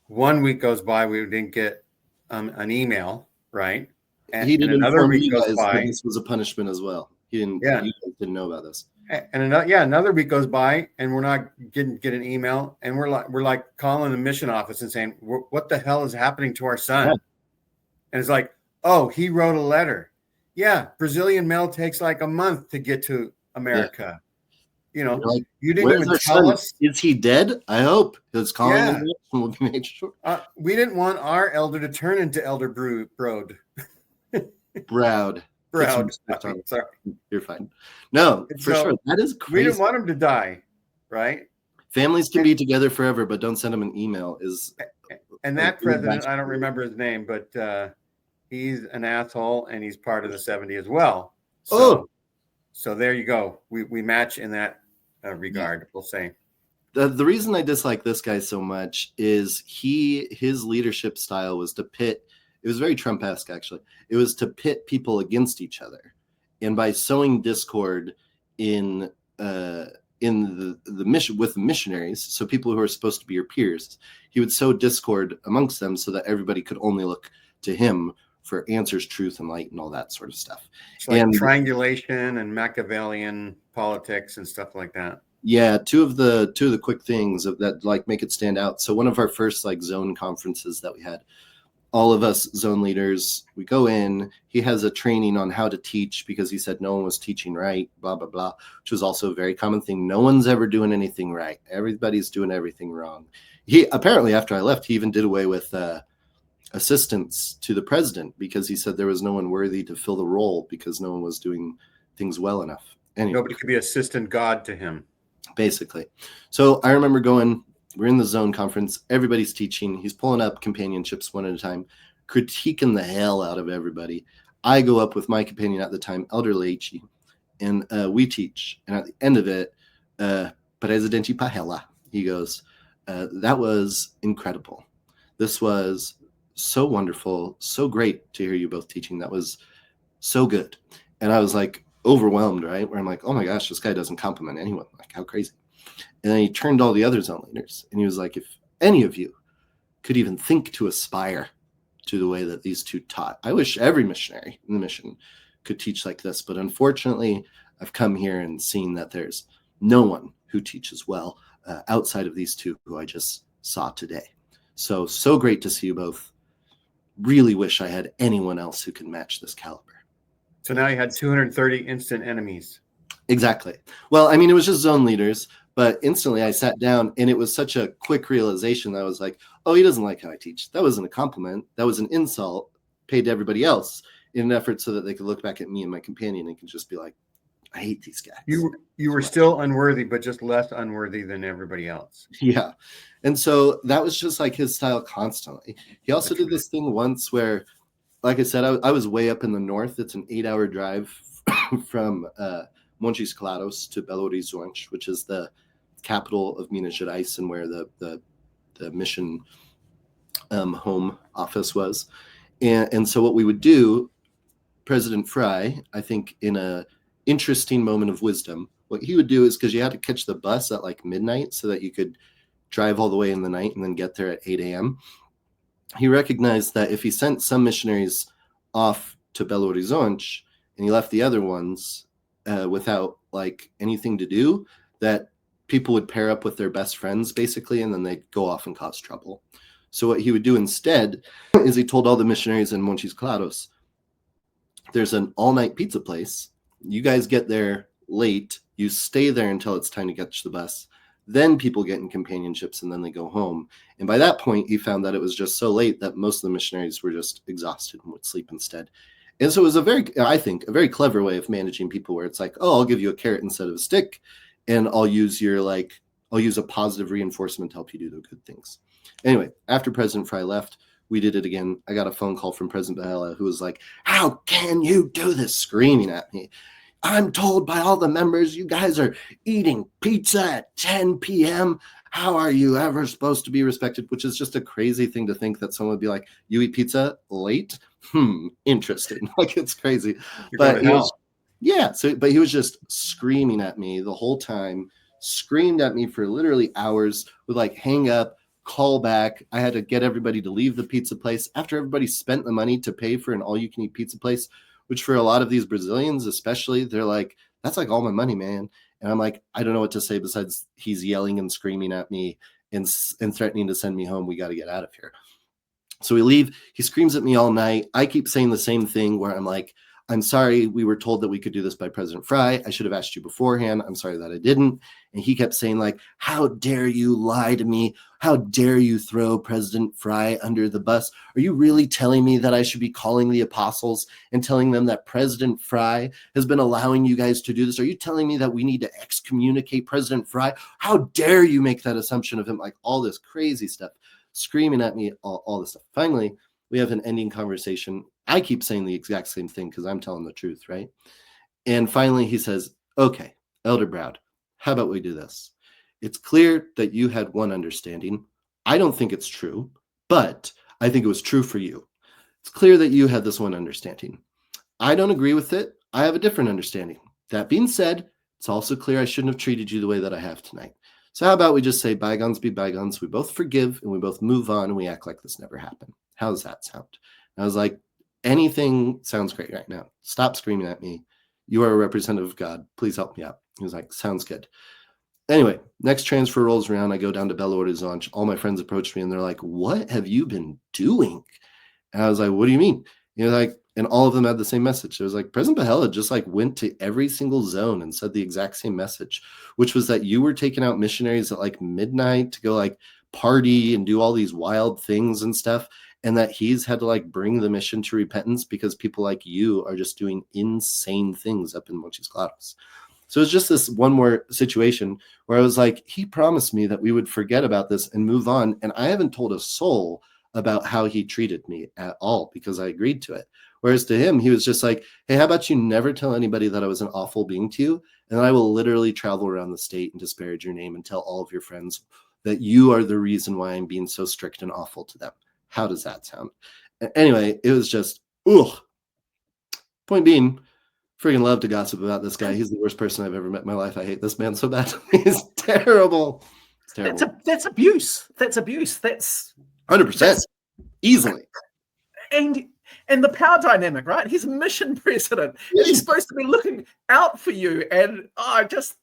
1 week goes by, we didn't get an email, right? And, he didn't another week goes by. This was a punishment as well. He didn't. Yeah. You guys didn't know about this. And another week goes by, and we're not get an email, and we're like calling the mission office and saying, "What the hell is happening to our son?" Yeah. And it's like, "Oh, he wrote a letter." Yeah, Brazilian mail takes like a month to get to America. Yeah. You know, like, you didn't even tell us. Is he dead? I hope. He's calling him. We'll make sure. We didn't want our elder to turn into Elder Broud. Broud. Sorry. You're fine. No, for sure. That is crazy. We didn't want him to die, right? Families can be together forever, but don't send them an email. And that president, I don't remember his name, but he's an asshole, and he's part of the 70 as well. So there you go. We match in that regard, we'll say. The reason I dislike this guy so much is his leadership style was to pit. It was very Trump-esque, actually. It was to pit people against each other, and by sowing discord in the mission with the missionaries, so people who are supposed to be your peers, he would sow discord amongst them so that everybody could only look to him for answers, truth, and light, and all that sort of stuff. So like triangulation and Machiavellian politics and stuff like that. Yeah, two of the quick things that like make it stand out. So one of our first like zone conferences that we had, all of us zone leaders, we go in. He has a training on how to teach because he said no one was teaching right, blah, blah, blah, which was also a very common thing. No one's ever doing anything right. Everybody's doing everything wrong. He apparently, after I left, he even did away with assistants to the president because he said there was no one worthy to fill the role because no one was doing things well enough. Anyway, Nobody could be assistant God to him. Basically. So I remember going, we're in the zone conference, everybody's teaching, he's pulling up companionships one at a time, critiquing the hell out of everybody. I go up with my companion at the time, Elder Leichi, and we teach. And at the end of it, Presidente Pahela, he goes, that was incredible. This was so wonderful, so great to hear you both teaching. That was so good. And I was like overwhelmed, right? Where I'm like, oh my gosh, this guy doesn't compliment anyone. Like, how crazy. And then he turned to all the other zone leaders and he was like, if any of you could even think to aspire to the way that these two taught, I wish every missionary in the mission could teach like this. But unfortunately, I've come here and seen that there's no one who teaches well outside of these two who I just saw today. So great to see you both. Really wish I had anyone else who can match this caliber. So now you had 230 instant enemies. Exactly. Well, I mean, it was just zone leaders, but instantly I sat down and it was such a quick realization that I was like, oh, he doesn't like how I teach. That wasn't a compliment. That was an insult paid to everybody else in an effort so that they could look back at me and my companion and could just be like, I hate these guys. You were still unworthy, but just less unworthy than everybody else. Yeah. And so that was just like his style constantly. He also did this thing once where, like I said, I was way up in the north. It's an 8-hour drive from Montes Claros to Belo Horizonte, which is the capital of Minas Gerais and where the mission home office was. And so what we would do, President Fry, I think in a interesting moment of wisdom, what he would do is, because you had to catch the bus at like midnight so that you could drive all the way in the night and then get there at 8 a.m. He recognized that if he sent some missionaries off to Belo Horizonte and he left the other ones without like anything to do, that people would pair up with their best friends basically, and then they'd go off and cause trouble. So what he would do instead is he told all the missionaries in Montes Claros, there's an all-night pizza place. You guys get there late. You stay there until it's time to catch the bus. Then people get in companionships and then they go home. And by that point, he found that it was just so late that most of the missionaries were just exhausted and would sleep instead. And so it was a very clever way of managing people where it's like, oh, I'll give you a carrot instead of a stick. And I'll use a positive reinforcement to help you do the good things. Anyway, after President Fry left, we did it again. I got a phone call from President Bahela who was like, how can you do this? Screaming at me. I'm told by all the members you guys are eating pizza at 10 p.m. How are you ever supposed to be respected? Which is just a crazy thing to think that someone would be like, you eat pizza late? Interesting. Like, it's crazy. But he was just screaming at me the whole time, screamed at me for literally hours, would like hang up, call back. I had to get everybody to leave the pizza place after everybody spent the money to pay for an all-you-can-eat pizza place, which for a lot of these Brazilians especially, they're like, that's like all my money, man. And I'm like, I don't know what to say besides he's yelling and screaming at me and threatening to send me home. We got to get out of here. So we leave. He screams at me all night. I keep saying the same thing where I'm like, I'm sorry, we were told that we could do this by President Fry. I should have asked you beforehand. I'm sorry that I didn't. And he kept saying like, how dare you lie to me? How dare you throw President Fry under the bus? Are you really telling me that I should be calling the apostles and telling them that President Fry has been allowing you guys to do this? Are you telling me that we need to excommunicate President Fry? How dare you make that assumption of him? Like all this crazy stuff, screaming at me, all this stuff. Finally, we have an ending conversation. I keep saying the exact same thing because I'm telling the truth, right? And finally he says, okay, Elder Broud, how about we do this? It's clear that you had one understanding. I don't think it's true, but I think it was true for you. It's clear that you had this one understanding. I don't agree with it. I have a different understanding. That being said, it's also clear I shouldn't have treated you the way that I have tonight. So how about we just say bygones be bygones. We both forgive and we both move on and we act like this never happened. How does that sound? And I was like, anything sounds great right now. Stop screaming at me. You are a representative of God. Please help me out. He was like, sounds good. Anyway, next transfer rolls around. I go down to Belo Horizonte. All my friends approach me and they're like, what have you been doing? And I was like, what do you mean? Like, and all of them had the same message. It was like President Pahela just like went to every single zone and said the exact same message, which was that you were taking out missionaries at like midnight to go like party and do all these wild things and stuff. And that he's had to like bring the mission to repentance because people like you are just doing insane things up in Mochis Claros. So it's just this one more situation where I was like, he promised me that we would forget about this and move on. And I haven't told a soul about how he treated me at all because I agreed to it. Whereas to him, he was just like, hey, how about you never tell anybody that I was an awful being to you? And I will literally travel around the state and disparage your name and tell all of your friends that you are the reason why I'm being so strict and awful to them. How does that sound? Anyway, it was just, ugh. Point being, freaking love to gossip about this guy. He's the worst person I've ever met in my life. I hate this man so bad. He's terrible. It's terrible. That's abuse. That's abuse. That's 100%. Easily. And the power dynamic, right? He's a mission president. Yeah. He's supposed to be looking out for you. And that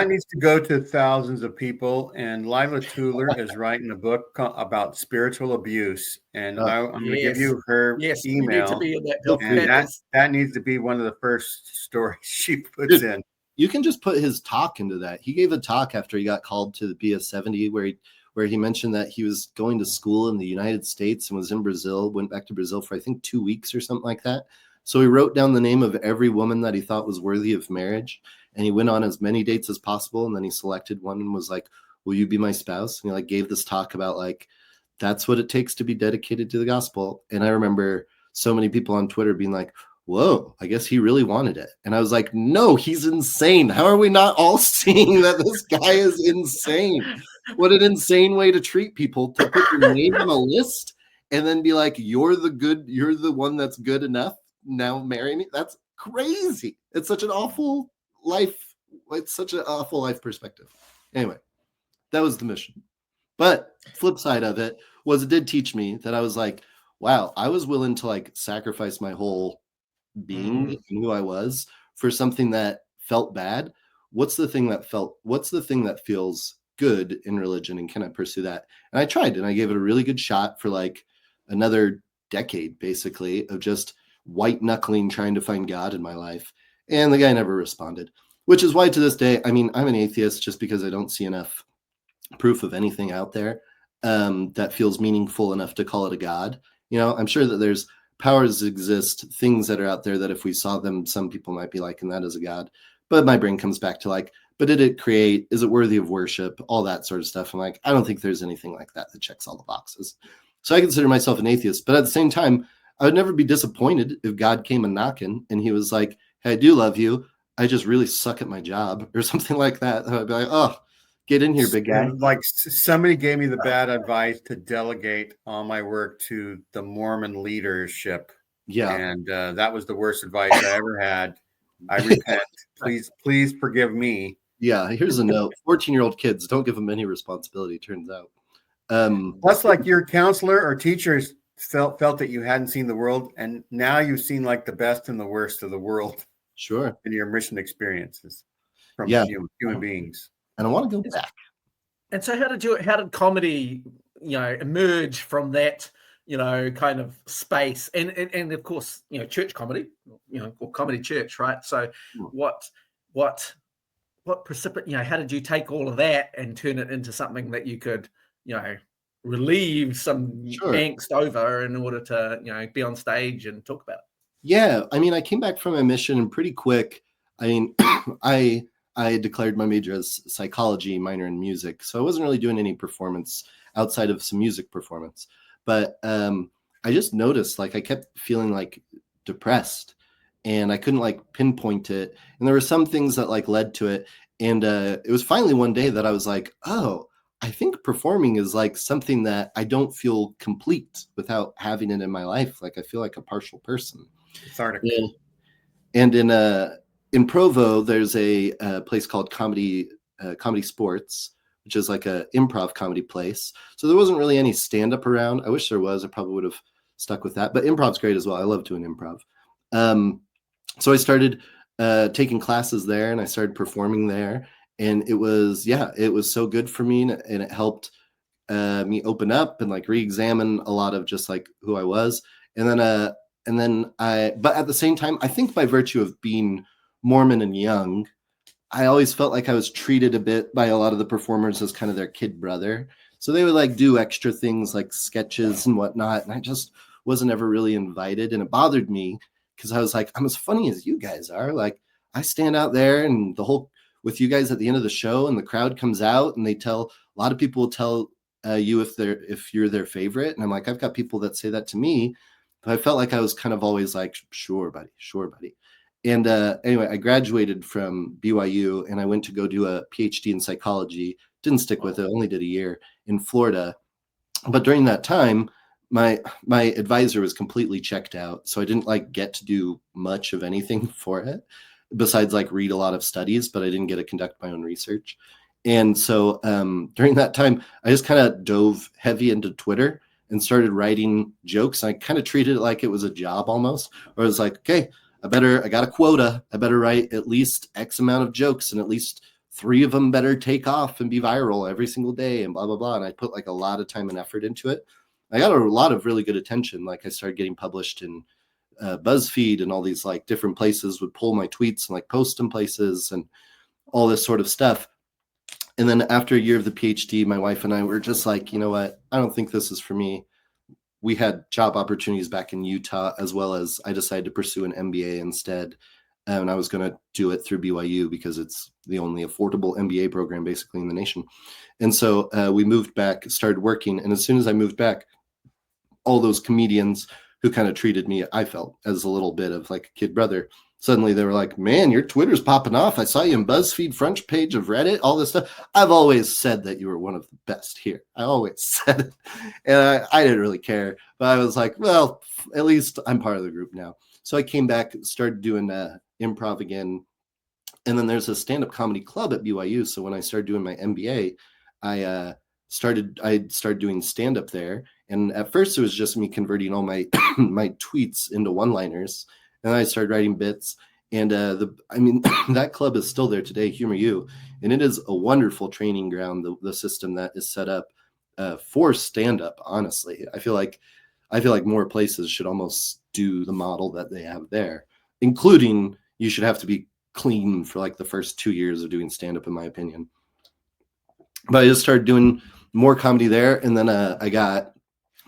needs to go to thousands of people. And Lila Tuller is writing a book about spiritual abuse. And I'm going to give you her email. Need to be in that and that needs to be one of the first stories she puts in. You can just put his talk into that. He gave a talk after he got called to the BS-70 where he mentioned that he was going to school in the United States and was in Brazil, went back to Brazil for, I think, 2 weeks or something like that. So he wrote down the name of every woman that he thought was worthy of marriage. And he went on as many dates as possible. And then he selected one and was like, will you be my spouse? And he like gave this talk about like, that's what it takes to be dedicated to the gospel. And I remember so many people on Twitter being like, whoa, I guess he really wanted it. And I was like, no, he's insane. How are we not all seeing that this guy is insane? What an insane way to treat people, to put your name on a list and then be like, you're the one that's good enough. Now marry me. That's crazy. It's such an awful life. It's such an awful life perspective. Anyway, that was the mission. But flip side of it was it did teach me that I was like, wow, I was willing to like sacrifice my whole being and who I was for something that felt bad. What's the thing that feels good in religion, and can I pursue that? And I tried, and I gave it a really good shot for like another decade, basically, of just white knuckling trying to find God in my life. And the guy never responded, which is why to this day, I mean, I'm an atheist just because I don't see enough proof of anything out there that feels meaningful enough to call it a God. I'm sure that there's powers exist, things that are out there that if we saw them, some people might be like, and that is a God. But my brain comes back to like, but did it create, is it worthy of worship? All that sort of stuff. I'm like, I don't think there's anything like that checks all the boxes. So I consider myself an atheist, but at the same time, I would never be disappointed if God came a knocking and he was like, hey, I do love you. I just really suck at my job or something like that. And I'd be like, oh, get in here, big guy. Like somebody gave me the bad advice to delegate all my work to the Mormon leadership. Yeah. And that was the worst advice I ever had. I repent. Please forgive me. Yeah. Here's a note. 14-year-old kids, don't give them any responsibility, turns out. Plus, like your counselor or teachers felt that you hadn't seen the world, and now you've seen like the best and the worst of the world. Sure. In your mission experiences from human beings. And I want to go back. And so how did comedy, emerge from that, kind of space and of course, church comedy, or comedy church, right? So what precipitated, how did you take all of that and turn it into something that you could, relieve some angst over in order to, be on stage and talk about it? Yeah. I mean, I came back from my mission and pretty quick. I mean, I declared my major as psychology, minor in music. So I wasn't really doing any performance outside of some music performance. But I just noticed like I kept feeling like depressed and I couldn't like pinpoint it. And there were some things that like led to it. And it was finally one day that I was like, oh, I think performing is like something that I don't feel complete without having it in my life. Like I feel like a partial person. Cathartic. And in Provo, there's a place called Comedy Sports, which is like a improv comedy place. So there wasn't really any stand-up around. I wish there was. I probably would have stuck with that. But improv's great as well. I love doing improv. So I started taking classes there, and I started performing there. And it was so good for me, and it helped me open up and like re-examine a lot of just like who I was. And then but at the same time, I think by virtue of being Mormon and young, I always felt like I was treated a bit by a lot of the performers as kind of their kid brother. So they would like do extra things like sketches and whatnot. And I just wasn't ever really invited. And it bothered me because I was like, I'm as funny as you guys are. Like I stand out there and with you guys at the end of the show and the crowd comes out and a lot of people will tell you if you're their favorite. And I'm like, I've got people that say that to me, but I felt like I was kind of always like, sure, buddy. And anyway, I graduated from BYU and I went to go do a PhD in psychology. Didn't stick with it, only did a year in Florida. But during that time, my advisor was completely checked out. So I didn't like get to do much of anything for it besides like read a lot of studies, but I didn't get to conduct my own research. And so during that time, I just kind of dove heavy into Twitter and started writing jokes. I kind of treated it like it was a job almost, where I was like, okay, I got a quota. I better write at least X amount of jokes and at least 3 of them better take off and be viral every single day and blah, blah, blah. And I put like a lot of time and effort into it. I got a lot of really good attention. Like I started getting published in BuzzFeed and all these like different places would pull my tweets and like post them places and all this sort of stuff. And then after a year of the PhD, my wife and I were just like, you know what? I don't think this is for me. We had job opportunities back in Utah, as well as I decided to pursue an MBA instead. And I was going to do it through BYU because it's the only affordable MBA program basically in the nation. And so we moved back, started working. And as soon as I moved back, all those comedians who kind of treated me, I felt, as a little bit of like a kid brother, suddenly they were like, man, your Twitter's popping off. I saw you in BuzzFeed front page of Reddit, all this stuff. I've always said that you were one of the best here. I always said it. And I didn't really care. But I was like, well, at least I'm part of the group now. So I came back, started doing improv again. And then there's a stand-up comedy club at BYU. So when I started doing my MBA, I started doing stand-up there. And at first it was just me converting all my my tweets into one-liners. And I started writing bits. And that club is still there today, Humor U. And it is a wonderful training ground, the system that is set up for stand-up, honestly. I feel like more places should almost do the model that they have there, including you should have to be clean for like the first 2 years of doing stand-up, in my opinion. But I just started doing more comedy there. And then I got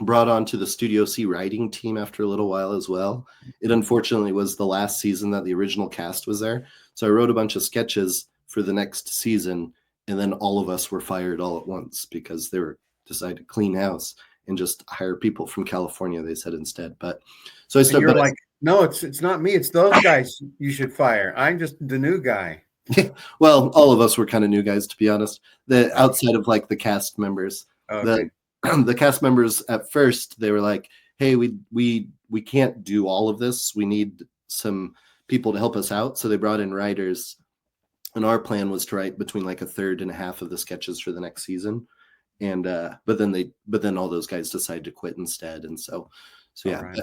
brought on to the Studio C writing team after a little while as well. It unfortunately was the last season that the original cast was there. So I wrote a bunch of sketches for the next season. And then all of us were fired all at once because they decided to clean house and just hire people from California, they said instead. But so I started like, no, it's not me. It's those guys you should fire. I'm just the new guy. Well, all of us were kind of new guys, to be honest. Outside of like the cast members, okay. The cast members at first, they were like, hey, we can't do all of this. We need some people to help us out. So they brought in writers. And our plan was to write between like a third and a half of the sketches for the next season. And but then all those guys decided to quit instead. And so yeah. Right.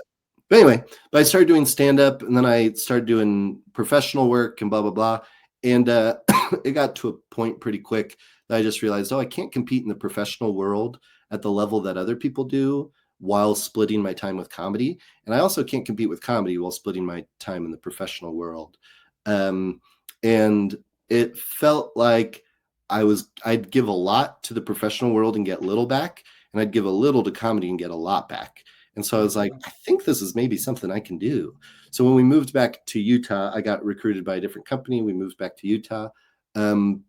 But anyway, I started doing stand-up and then I started doing professional work and blah, blah, blah. And it got to a point pretty quick that I just realized, I can't compete in the professional world at the level that other people do while splitting my time with comedy. And I also can't compete with comedy while splitting my time in the professional world. And it felt like I'd give a lot to the professional world and get little back, and I'd give a little to comedy and get a lot back. And so I was like, I think this is maybe something I can do. So when we moved back to Utah, I got recruited by a different company. We moved back to Utah.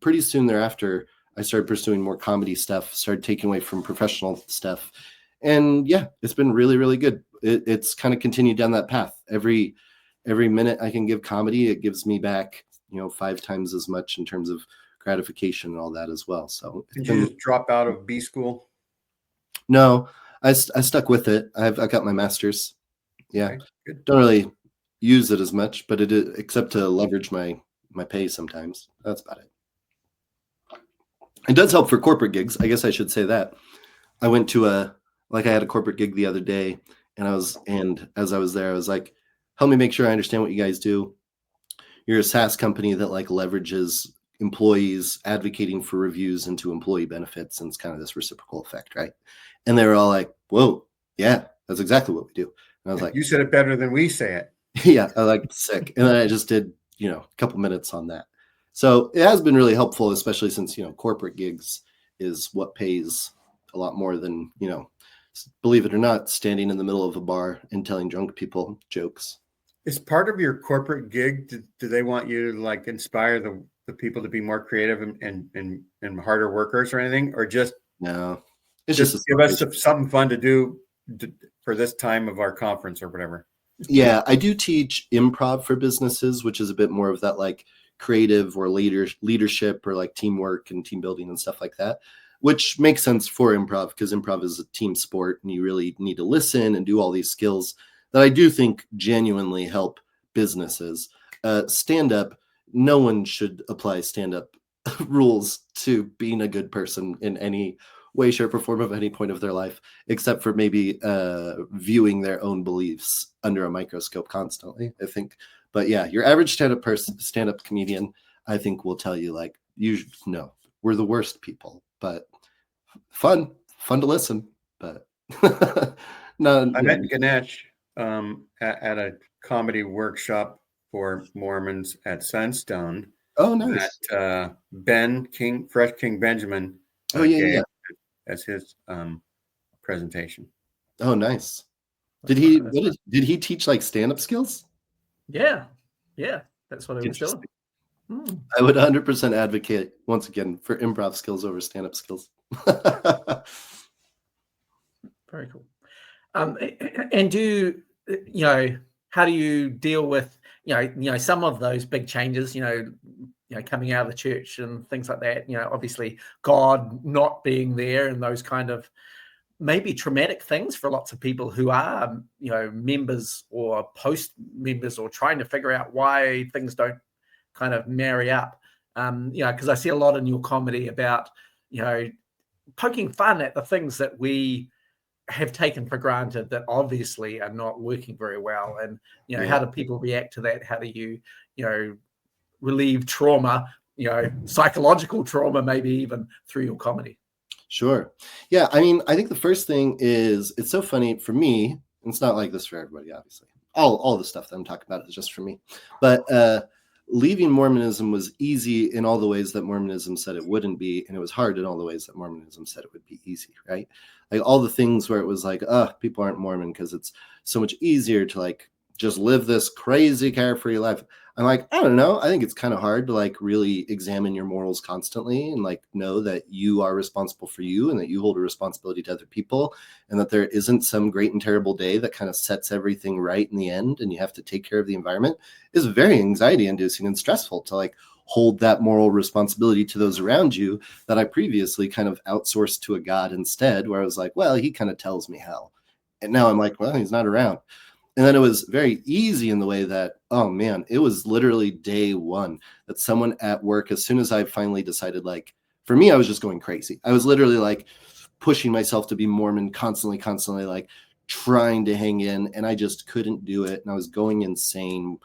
Pretty soon thereafter, I started pursuing more comedy stuff, started taking away from professional stuff. And yeah, it's been really, really good. It's kind of continued down that path. Every minute I can give comedy, it gives me back, 5 times as much in terms of gratification and all that as well. So did you just drop out of B school? No, I stuck with it. I've got my master's. Yeah, okay, good. Don't really use it as much, but it is, except to leverage my pay sometimes. That's about it. It does help for corporate gigs. I guess I should say that. I went to I had a corporate gig the other day, and as I was there, I was like, help me make sure I understand what you guys do. You're a SaaS company that like leverages employees advocating for reviews into employee benefits, and it's kind of this reciprocal effect, right? And they were all like, whoa, yeah, that's exactly what we do. And I was like, you said it better than we say it. yeah, I like sick. And then I just did, a couple minutes on that. So it has been really helpful, especially since, corporate gigs is what pays a lot more than, believe it or not, standing in the middle of a bar and telling drunk people jokes. Is part of your corporate gig, do they want you to like inspire the people to be more creative and harder workers or anything? Or just no, it's just give us something fun to do for this time of our conference or whatever? Yeah, I do teach improv for businesses, which is a bit more of that like creative or leadership or like teamwork and team building and stuff like that, which makes sense for improv because improv is a team sport and you really need to listen and do all these skills that I do think genuinely help businesses. Stand-up, no one should apply stand-up rules to being a good person in any way, shape, or form of any point of their life, except for maybe viewing their own beliefs under a microscope constantly, I think. But yeah, your average stand-up comedian, I think, will tell you like, no, we're the worst people, but fun to listen. But no, I met Ganesh at a comedy workshop for Mormons at Sunstone. Oh, nice. That Ben King, Fresh King Benjamin. Yeah. As his presentation. Oh, nice. Did he teach like stand-up skills? Yeah, that's what I was doing. I would 100% advocate once again for improv skills over stand-up skills. Very cool. And how do you deal with some of those big changes? Coming out of the church and things like that, obviously God not being there and those kind of maybe traumatic things for lots of people who are, members or post members or trying to figure out why things don't kind of marry up. Because I see a lot in your comedy about, poking fun at the things that we have taken for granted that obviously are not working very well. And, how do people react to that? How do you, relieve trauma, psychological trauma, maybe even through your comedy? Sure. Yeah. I mean, I think the first thing is it's so funny for me. It's not like this for everybody, obviously. All the stuff that I'm talking about is just for me. But leaving Mormonism was easy in all the ways that Mormonism said it wouldn't be. And it was hard in all the ways that Mormonism said it would be easy, right? Like all the things where it was like, people aren't Mormon because it's so much easier to like just live this crazy carefree life. I'm like, I don't know. I think it's kind of hard to like really examine your morals constantly and like know that you are responsible for you and that you hold a responsibility to other people and that there isn't some great and terrible day that kind of sets everything right in the end and you have to take care of the environment is very anxiety inducing and stressful to like hold that moral responsibility to those around you that I previously kind of outsourced to a God instead, where I was like, well, he kind of tells me how. And now I'm like, well, he's not around. And then it was very easy in the way that, oh man, it was literally day one that someone at work, as soon as I finally decided, like, for me, I was just going crazy. I was literally like pushing myself to be Mormon constantly, like trying to hang in, and I just couldn't do it. And I was going insane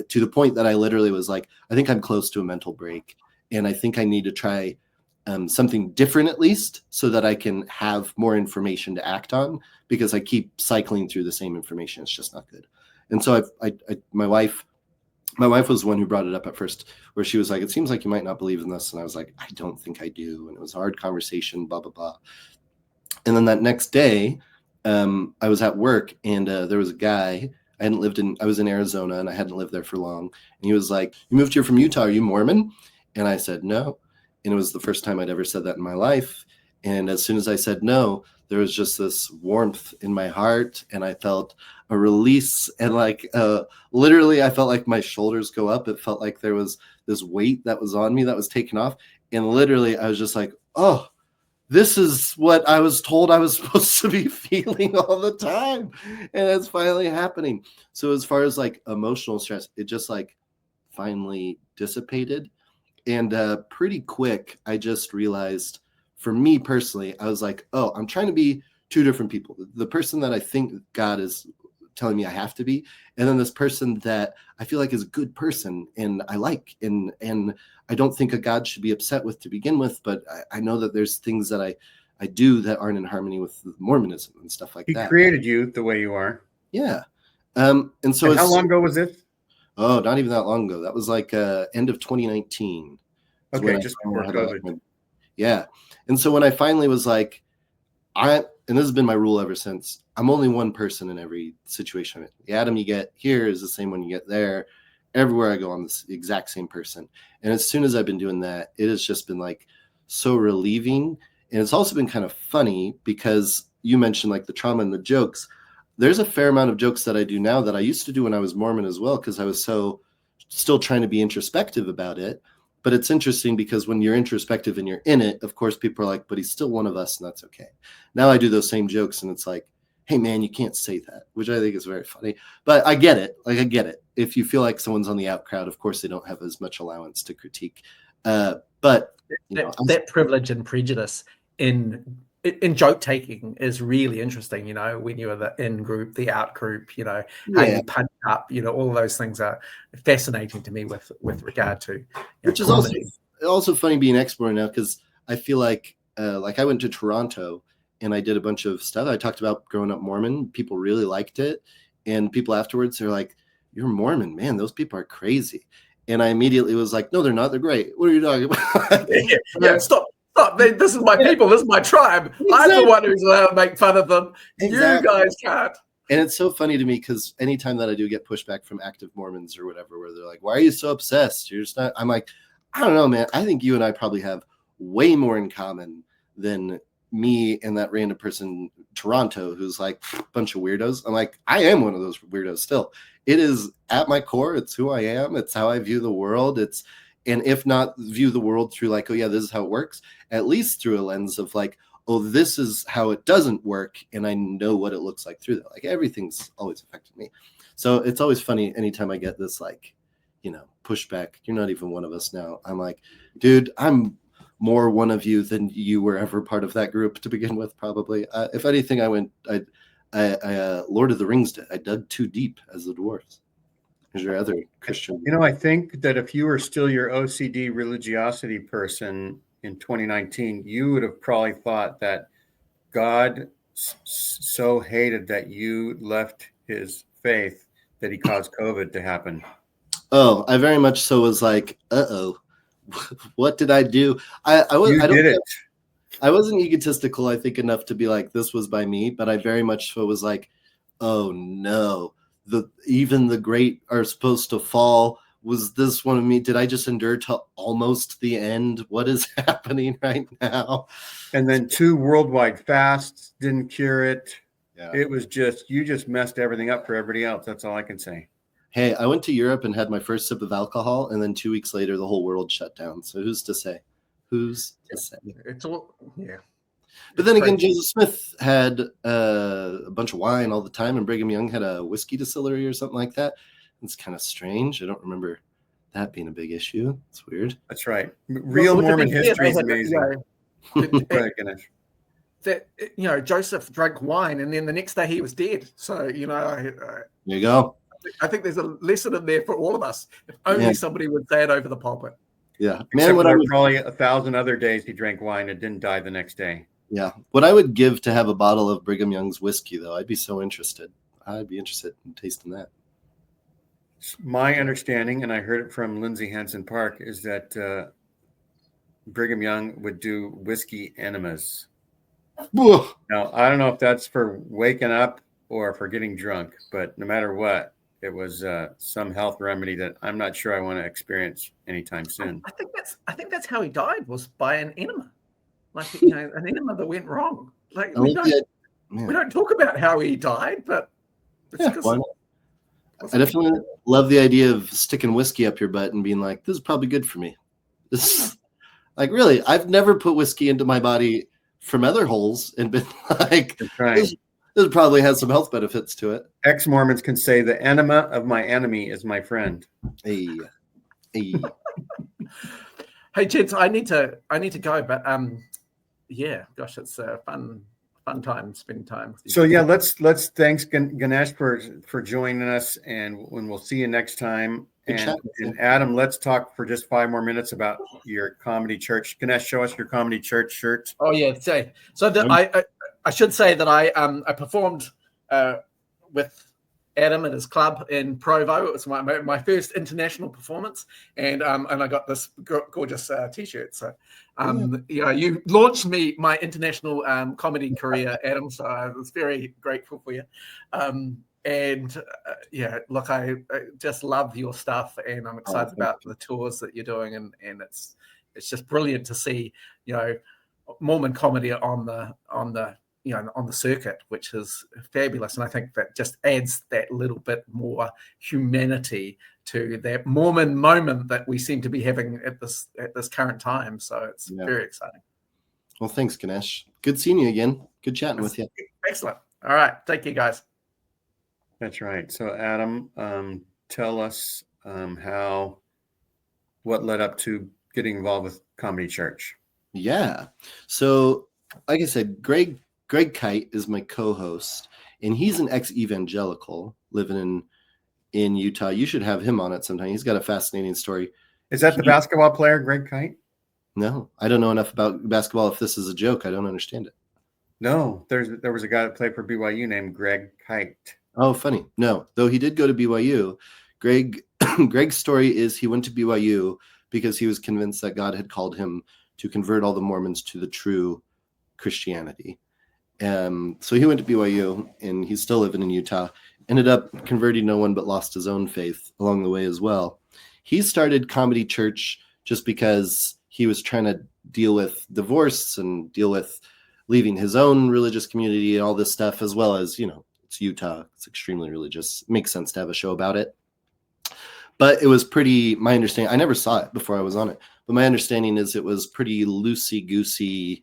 to the point that I literally was like, I think I'm close to a mental break. And I think I need to try something different at least so that I can have more information to act on, because I keep cycling through the same information. It's just not good. And so my wife was the one who brought it up at first, where she was like, it seems like you might not believe in this. And I was like, I don't think I do. And it was a hard conversation, blah, blah, blah. And then that next day, I was at work and there was a guy. I was in Arizona and I hadn't lived there for long. And he was like, you moved here from Utah. Are you Mormon? And I said, no. And it was the first time I'd ever said that in my life. And as soon as I said no, there was just this warmth in my heart and I felt a release and like literally I felt like my shoulders go up. It felt like there was this weight that was on me that was taken off. And literally I was just like, oh, this is what I was told I was supposed to be feeling all the time. And it's finally happening. So as far as like emotional stress, it just like finally dissipated. And pretty quick, I just realized, for me personally, I was like, oh, I'm trying to be two different people. The person that I think God is telling me I have to be, and then this person that I feel like is a good person and I like, and I don't think a God should be upset with to begin with, but I know that there's things that I do that aren't in harmony with Mormonism and stuff like that. He created you the way you are. Yeah. And so how long ago was this? Oh, not even that long ago. That was like end of 2019. Okay, just before COVID. Yeah. And so when I finally was like, and this has been my rule ever since, I'm only one person in every situation. The Adam you get here is the same one you get there. Everywhere I go, I'm the exact same person. And as soon as I've been doing that, it has just been like so relieving. And it's also been kind of funny because you mentioned like the trauma and the jokes. There's a fair amount of jokes that I do now that I used to do when I was Mormon as well, because I was so still trying to be introspective about it. But it's interesting because when you're introspective and you're in it, of course, people are like, but he's still one of us and that's okay. Now I do those same jokes and it's like, hey, man, you can't say that, which I think is very funny. But I get it. Like, I get it. If you feel like someone's on the out crowd, of course, they don't have as much allowance to critique. But that privilege and prejudice in joke taking is really interesting, when you're the in group, the out group, how you punch up, all of those things are fascinating to me with regard to which is also funny being explorer now, because I feel like I went to Toronto and I did a bunch of stuff. I talked about growing up Mormon. People really liked it. And people afterwards, they're like, you're Mormon, man, those people are crazy. And I immediately was like, no, they're not. They're great. What are you talking about? Stop. This is my people. This is my tribe. Exactly. I'm the one who's allowed to make fun of them. Exactly. You guys can't. And it's so funny to me because anytime that I do get pushback from active Mormons or whatever, where they're like, why are you so obsessed? You're just not. I'm like, I don't know, man. I think you and I probably have way more in common than me and that random person in Toronto who's like a bunch of weirdos. I'm like, I am one of those weirdos still. It is at my core. It's who I am. It's how I view the world. And if not view the world through like, oh yeah, this is how it works, at least through a lens of like, oh, this is how it doesn't work. And I know what it looks like through that. Like everything's always affected me. So it's always funny anytime I get this, like, pushback. You're not even one of us now. I'm like, dude, I'm more one of you than you were ever part of that group to begin with, probably. If anything, I Lord of the Rings, I dug too deep as the dwarves. Is your other Christian? I think that if you were still your OCD religiosity person in 2019, you would have probably thought that God so hated that you left his faith that he caused COVID to happen. Oh, I very much so was like, uh-oh, what did I do? I wasn't egotistical, I think, enough to be like, this was by me, but I very much so was like, oh no. Even the great are supposed to fall. Was this one of me? Did I just endure to almost the end? What is happening right now? And then 2 worldwide fasts didn't cure it. Yeah. It was you just messed everything up for everybody else. That's all I can say. Hey, I went to Europe and had my first sip of alcohol, and then 2 weeks later, the whole world shut down. So who's to say? Who's to say? It's all, yeah. But then again, Joseph Smith had a bunch of wine all the time, and Brigham Young had a whiskey distillery or something like that. It's kind of strange. I don't remember that being a big issue. It's weird. That's right. Real Mormon history is amazing. Joseph drank wine, and then the next day he was dead. So, there you go. I think there's a lesson in there for all of us. If only somebody would say it over the pulpit. Yeah. Man, probably 1,000 other days he drank wine and didn't die the next day. Yeah. What I would give to have a bottle of Brigham Young's whiskey, though, I'd be so interested. I'd be interested in tasting that. My understanding, and I heard it from Lindsay Hansen Park, is that Brigham Young would do whiskey enemas. Now, I don't know if that's for waking up or for getting drunk, but no matter what, it was some health remedy that I'm not sure I want to experience anytime soon. I think that's how he died, was by an enema. Like, an enema that went wrong. Like, we don't talk about how he died, but why not? I definitely love the idea of sticking whiskey up your butt and being like, this is probably good for me. This, like, really, I've never put whiskey into my body from other holes and been like, this probably has some health benefits to it. Ex-Mormons can say the enema of my enemy is my friend. Hey, gents, I need to go, but yeah, gosh, it's fun fun time spending time with you. So yeah, let's thanks Ganesh for joining us, and we'll see you next time. And Adam, let's talk for just 5 more minutes about your comedy church. Ganesh, show us your comedy church shirt. Oh yeah, so I should say that I performed with Adam at his club in Provo. It was my first international performance, and I got this gorgeous T-shirt. So you launched my international comedy career, Adam. So I was very grateful for you. Look, I just love your stuff, and I'm excited about the tours that you're doing, and it's just brilliant to see, Mormon comedy on the circuit, which is fabulous. And I think that just adds that little bit more humanity to that Mormon moment that we seem to be having at this current time. So it's very exciting. Well, thanks, Ganesh. Good seeing you again. Good chatting with you. Excellent. All right. Take care, guys. That's right. So Adam, tell us what led up to getting involved with Comedy Church. Yeah. So like I said, Greg Kite is my co-host, and he's an ex-evangelical living in Utah. You should have him on it sometime. He's got a fascinating story. Is that the basketball player, Greg Kite? No, I don't know enough about basketball. If this is a joke, I don't understand it. No, there was a guy that played for BYU named Greg Kite. Oh, funny. No, though he did go to BYU. Greg's story is he went to BYU because he was convinced that God had called him to convert all the Mormons to the true Christianity. So he went to BYU, and he's still living in Utah. Ended up converting no one, but lost his own faith along the way as well. He started Comedy Church just because he was trying to deal with divorce and deal with leaving his own religious community and all this stuff, as well as, it's Utah. It's extremely religious. It makes sense to have a show about it. But it was my understanding, I never saw it before I was on it, but my understanding is it was pretty loosey-goosey,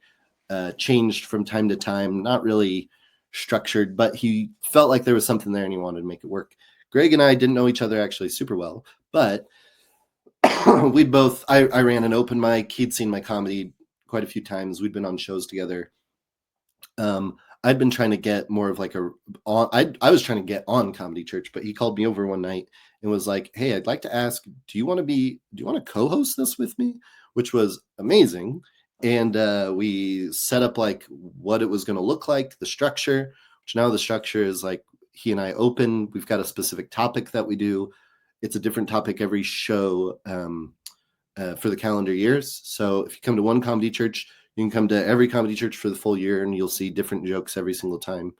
changed from time to time, not really structured, but he felt like there was something there and he wanted to make it work. Greg and I didn't know each other actually super well, but I ran an open mic. He'd seen my comedy quite a few times. We'd been on shows together. I'd been trying to get more of I was trying to get on Comedy Church, but he called me over one night and was like, "Hey, I'd like to ask, do you want to co-host this with me?" Which was amazing. And we set up what it was going to look like, the structure, which now the structure is he and I open. We've got a specific topic that we do. It's a different topic every show for the calendar years. So if you come to one Comedy Church, you can come to every Comedy Church for the full year, and you'll see different jokes every single time.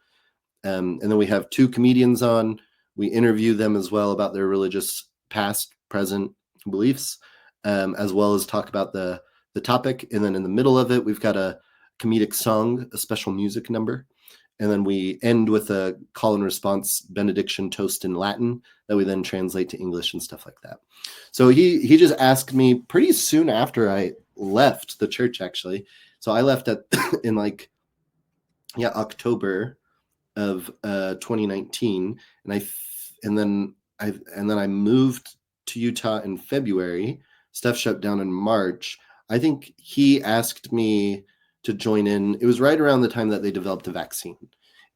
And then we have 2 comedians on. We interview them as well about their religious past, present beliefs, as well as talk about the topic. And then in the middle of it, we've got a comedic song, a special music number. And then we end with a call and response benediction toast in Latin that we then translate to English and stuff like that. So he just asked me pretty soon after I left the church, actually. So I left in October of 2019, and then I moved to Utah in February. Stuff shut down in March. I think he asked me to join in. It was right around the time that they developed a vaccine.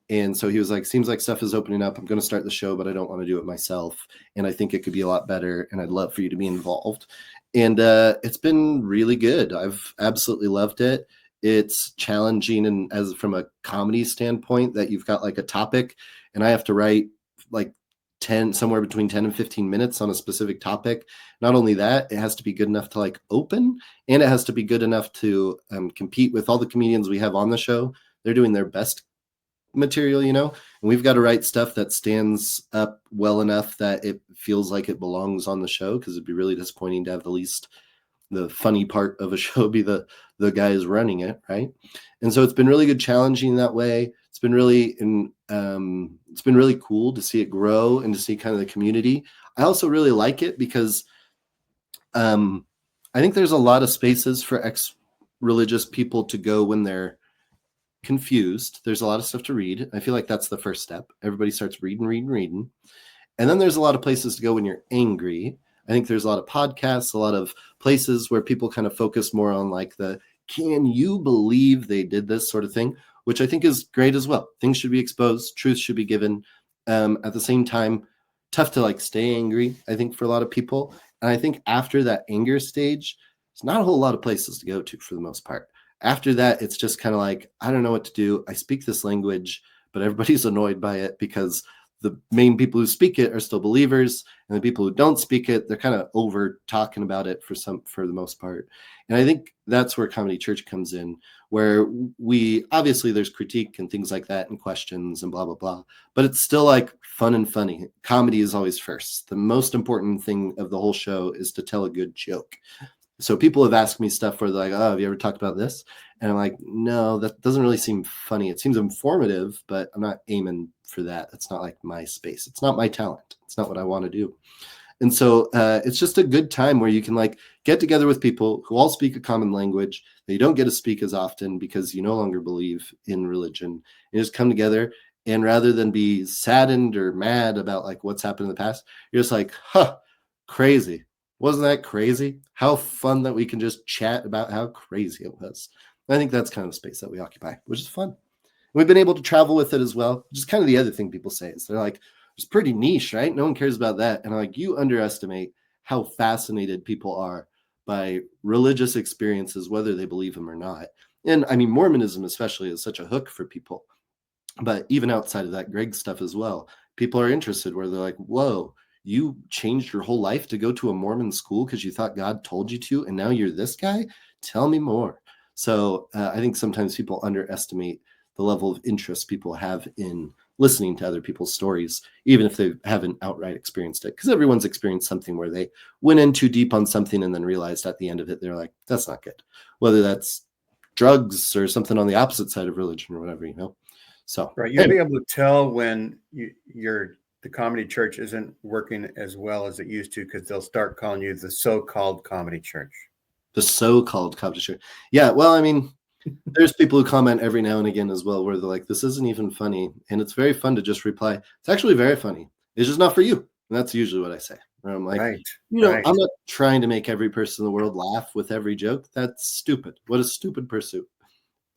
And so he was like, seems like stuff is opening up. I'm going to start the show, but I don't want to do it myself. And I think it could be a lot better. And I'd love for you to be involved. And it's been really good. I've absolutely loved it. It's challenging. And from a comedy standpoint, that you've got a topic and I have to write somewhere between 10 and 15 minutes on a specific topic. Not only that, it has to be good enough to open, and it has to be good enough to compete with all the comedians we have on the show. They're doing their best material, and we've got to write stuff that stands up well enough that it feels like it belongs on the show, because it'd be really disappointing to have the funny part of a show be the guys running it, right? And so it's been really good, challenging that way. It's been really cool to see it grow and to see kind of the community. I also really like it because I think there's a lot of spaces for ex-religious people to go when they're confused. There's a lot of stuff to read. I feel like that's the first step. Everybody starts reading. And then there's a lot of places to go when you're angry. I think there's a lot of podcasts, a lot of places where people kind of focus more on the can you believe they did this sort of thing? Which I think is great as well. Things should be exposed, truth should be given. At the same time, tough to like stay angry, I think, for a lot of people. And I think after that anger stage, there's not a whole lot of places to go to for the most part. After that, it's just kind of like, I don't know what to do. I speak this language, but everybody's annoyed by it because the main people who speak it are still believers, and the people who don't speak it, they're kind of over talking about it for the most part. And I think that's where Comedy Church comes in, where we obviously there's critique and things like that and questions and blah, blah, blah, but it's still like fun and funny. Comedy is always first. The most important thing of the whole show is to tell a good joke. So people have asked me stuff where they're like, oh, have you ever talked about this? And I'm like, no, that doesn't really seem funny. It seems informative, but I'm not aiming for that. It's not like my space. It's not my talent. It's not what I want to do. And so it's just a good time where you can like get together with people who all speak a common language that you don't get to speak as often because you no longer believe in religion. You just come together, and rather than be saddened or mad about like what's happened in the past, you're just like, crazy. Wasn't that crazy? How fun that we can just chat about how crazy it was. I think that's kind of the space that we occupy, which is fun. We've been able to travel with it as well, which is kind of the other thing people say is they're like, it's pretty niche, right? No one cares about that. And I'm like, you underestimate how fascinated people are by religious experiences, whether they believe them or not. And I mean, Mormonism especially is such a hook for people. But even outside of that, Greg's stuff as well, people are interested where they're like, whoa, you changed your whole life to go to a Mormon school because you thought God told you to, and now you're this guy? Tell me more. So I think sometimes people underestimate the level of interest people have in listening to other people's stories, even if they haven't outright experienced it, because everyone's experienced something where they went in too deep on something and then realized at the end of it, they're like, that's not good. Whether that's drugs or something on the opposite side of religion or whatever, you know? So right, you'll be able to tell when the Comedy Church isn't working as well as it used to, because they'll start calling you the so-called Comedy Church. The so-called Comedy Church. Yeah, well, I mean, there's people who comment every now and again as well, where they're like, this isn't even funny. And it's very fun to just reply, it's actually very funny. It's just not for you. And that's usually what I say. Where I'm like, I'm not trying to make every person in the world laugh with every joke. That's stupid. What a stupid pursuit.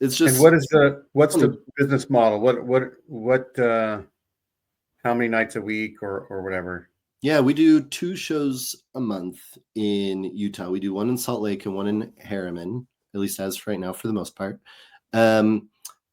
It's just. And what's the business model? What how many nights a week or whatever? Yeah, we do 2 shows a month in Utah. We do one in Salt Lake and one in Harriman, at least as for right now, for the most part. And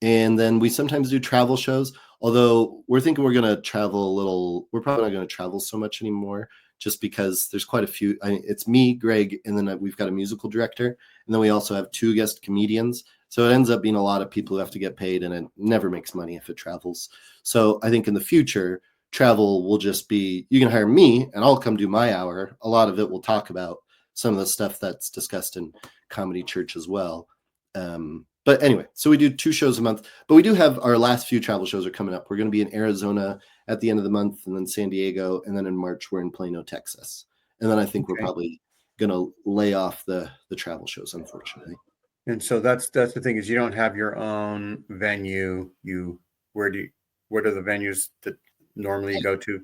then we sometimes do travel shows, although we're thinking we're going to travel a little. We're probably not going to travel so much anymore just because there's quite a few. It's me, Greg, and then we've got a musical director. And then we also have 2 guest comedians. So it ends up being a lot of people who have to get paid, and it never makes money if it travels. So I think in the future, travel will just be, you can hire me and I'll come do my hour. A lot of it will talk about some of the stuff that's discussed in Comedy Church as well. But anyway, so we do 2 shows a month, but we do have our last few travel shows are coming up. We're going to be in Arizona at the end of the month, and then San Diego. And then in March, we're in Plano, Texas. And then I think we're probably going to lay off the travel shows, unfortunately. And so that's the thing, is you don't have your own venue. What are the venues that normally you go to?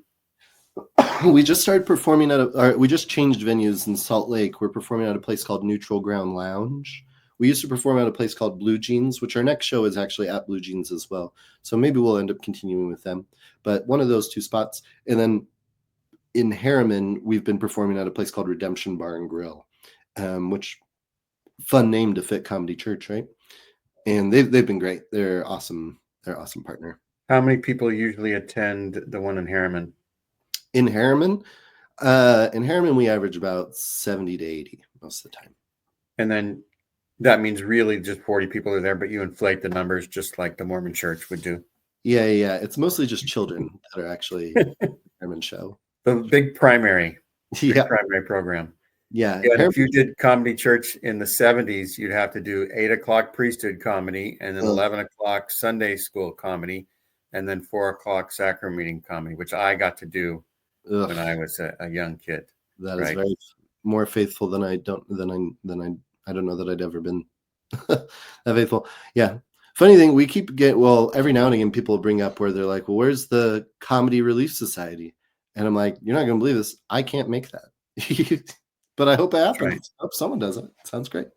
We just started performing we just changed venues in Salt Lake. We're performing at a place called Neutral Ground Lounge. We used to perform at a place called Blue Jeans, which our next show is actually at Blue Jeans as well. So maybe we'll end up continuing with them. But one of those 2 spots. And then in Harriman, we've been performing at a place called Redemption Bar and Grill, which fun name to fit Comedy Church, right? And they've been great. They're awesome. They're an awesome partner. How many people usually attend the one in Harriman? In Harriman, we average about 70 to 80 most of the time. And then that means really just 40 people are there, but you inflate the numbers just like the Mormon Church would do. Yeah. It's mostly just children that are actually Harriman show. The big primary program. Yeah. If you did Comedy Church in the 70s, you'd have to do 8 o'clock priesthood comedy, and then 11 o'clock Sunday school comedy, and then 4 o'clock sacrament meeting comedy, which I got to do when I was a young kid. That is very more faithful than I don't know that I'd ever been that faithful. Yeah. Funny thing, we keep every now and again people bring up where they're like, well, where's the Comedy Relief Society? And I'm like, you're not going to believe this. I can't make that. But I hope it happens. Right. I hope someone does it. Sounds great.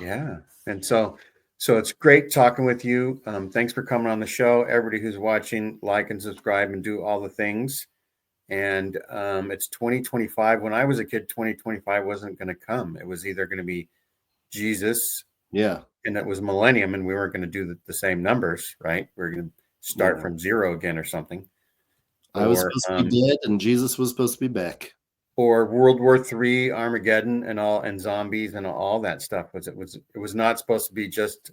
Yeah. And so it's great talking with you. Thanks for coming on the show. Everybody who's watching, like and subscribe and do all the things. And it's 2025. When I was a kid, 2025 wasn't going to come. It was either going to be Jesus. Yeah. And it was millennium, and we weren't going to do the same numbers, right? We are going to start from zero again or something. I was supposed to be dead, and Jesus was supposed to be back. Or World War III, Armageddon, and zombies and all that stuff. It was not supposed to be just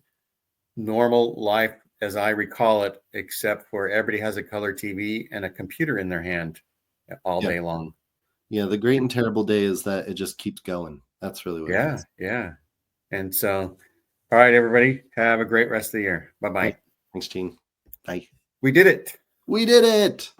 normal life as I recall it, except for everybody has a color TV and a computer in their hand all day long. Yeah, the great and terrible day is that it just keeps going. That's really what it is. Yeah. And so, all right, everybody, have a great rest of the year. Bye-bye. Thanks, Gene. Bye. We did it. We did it.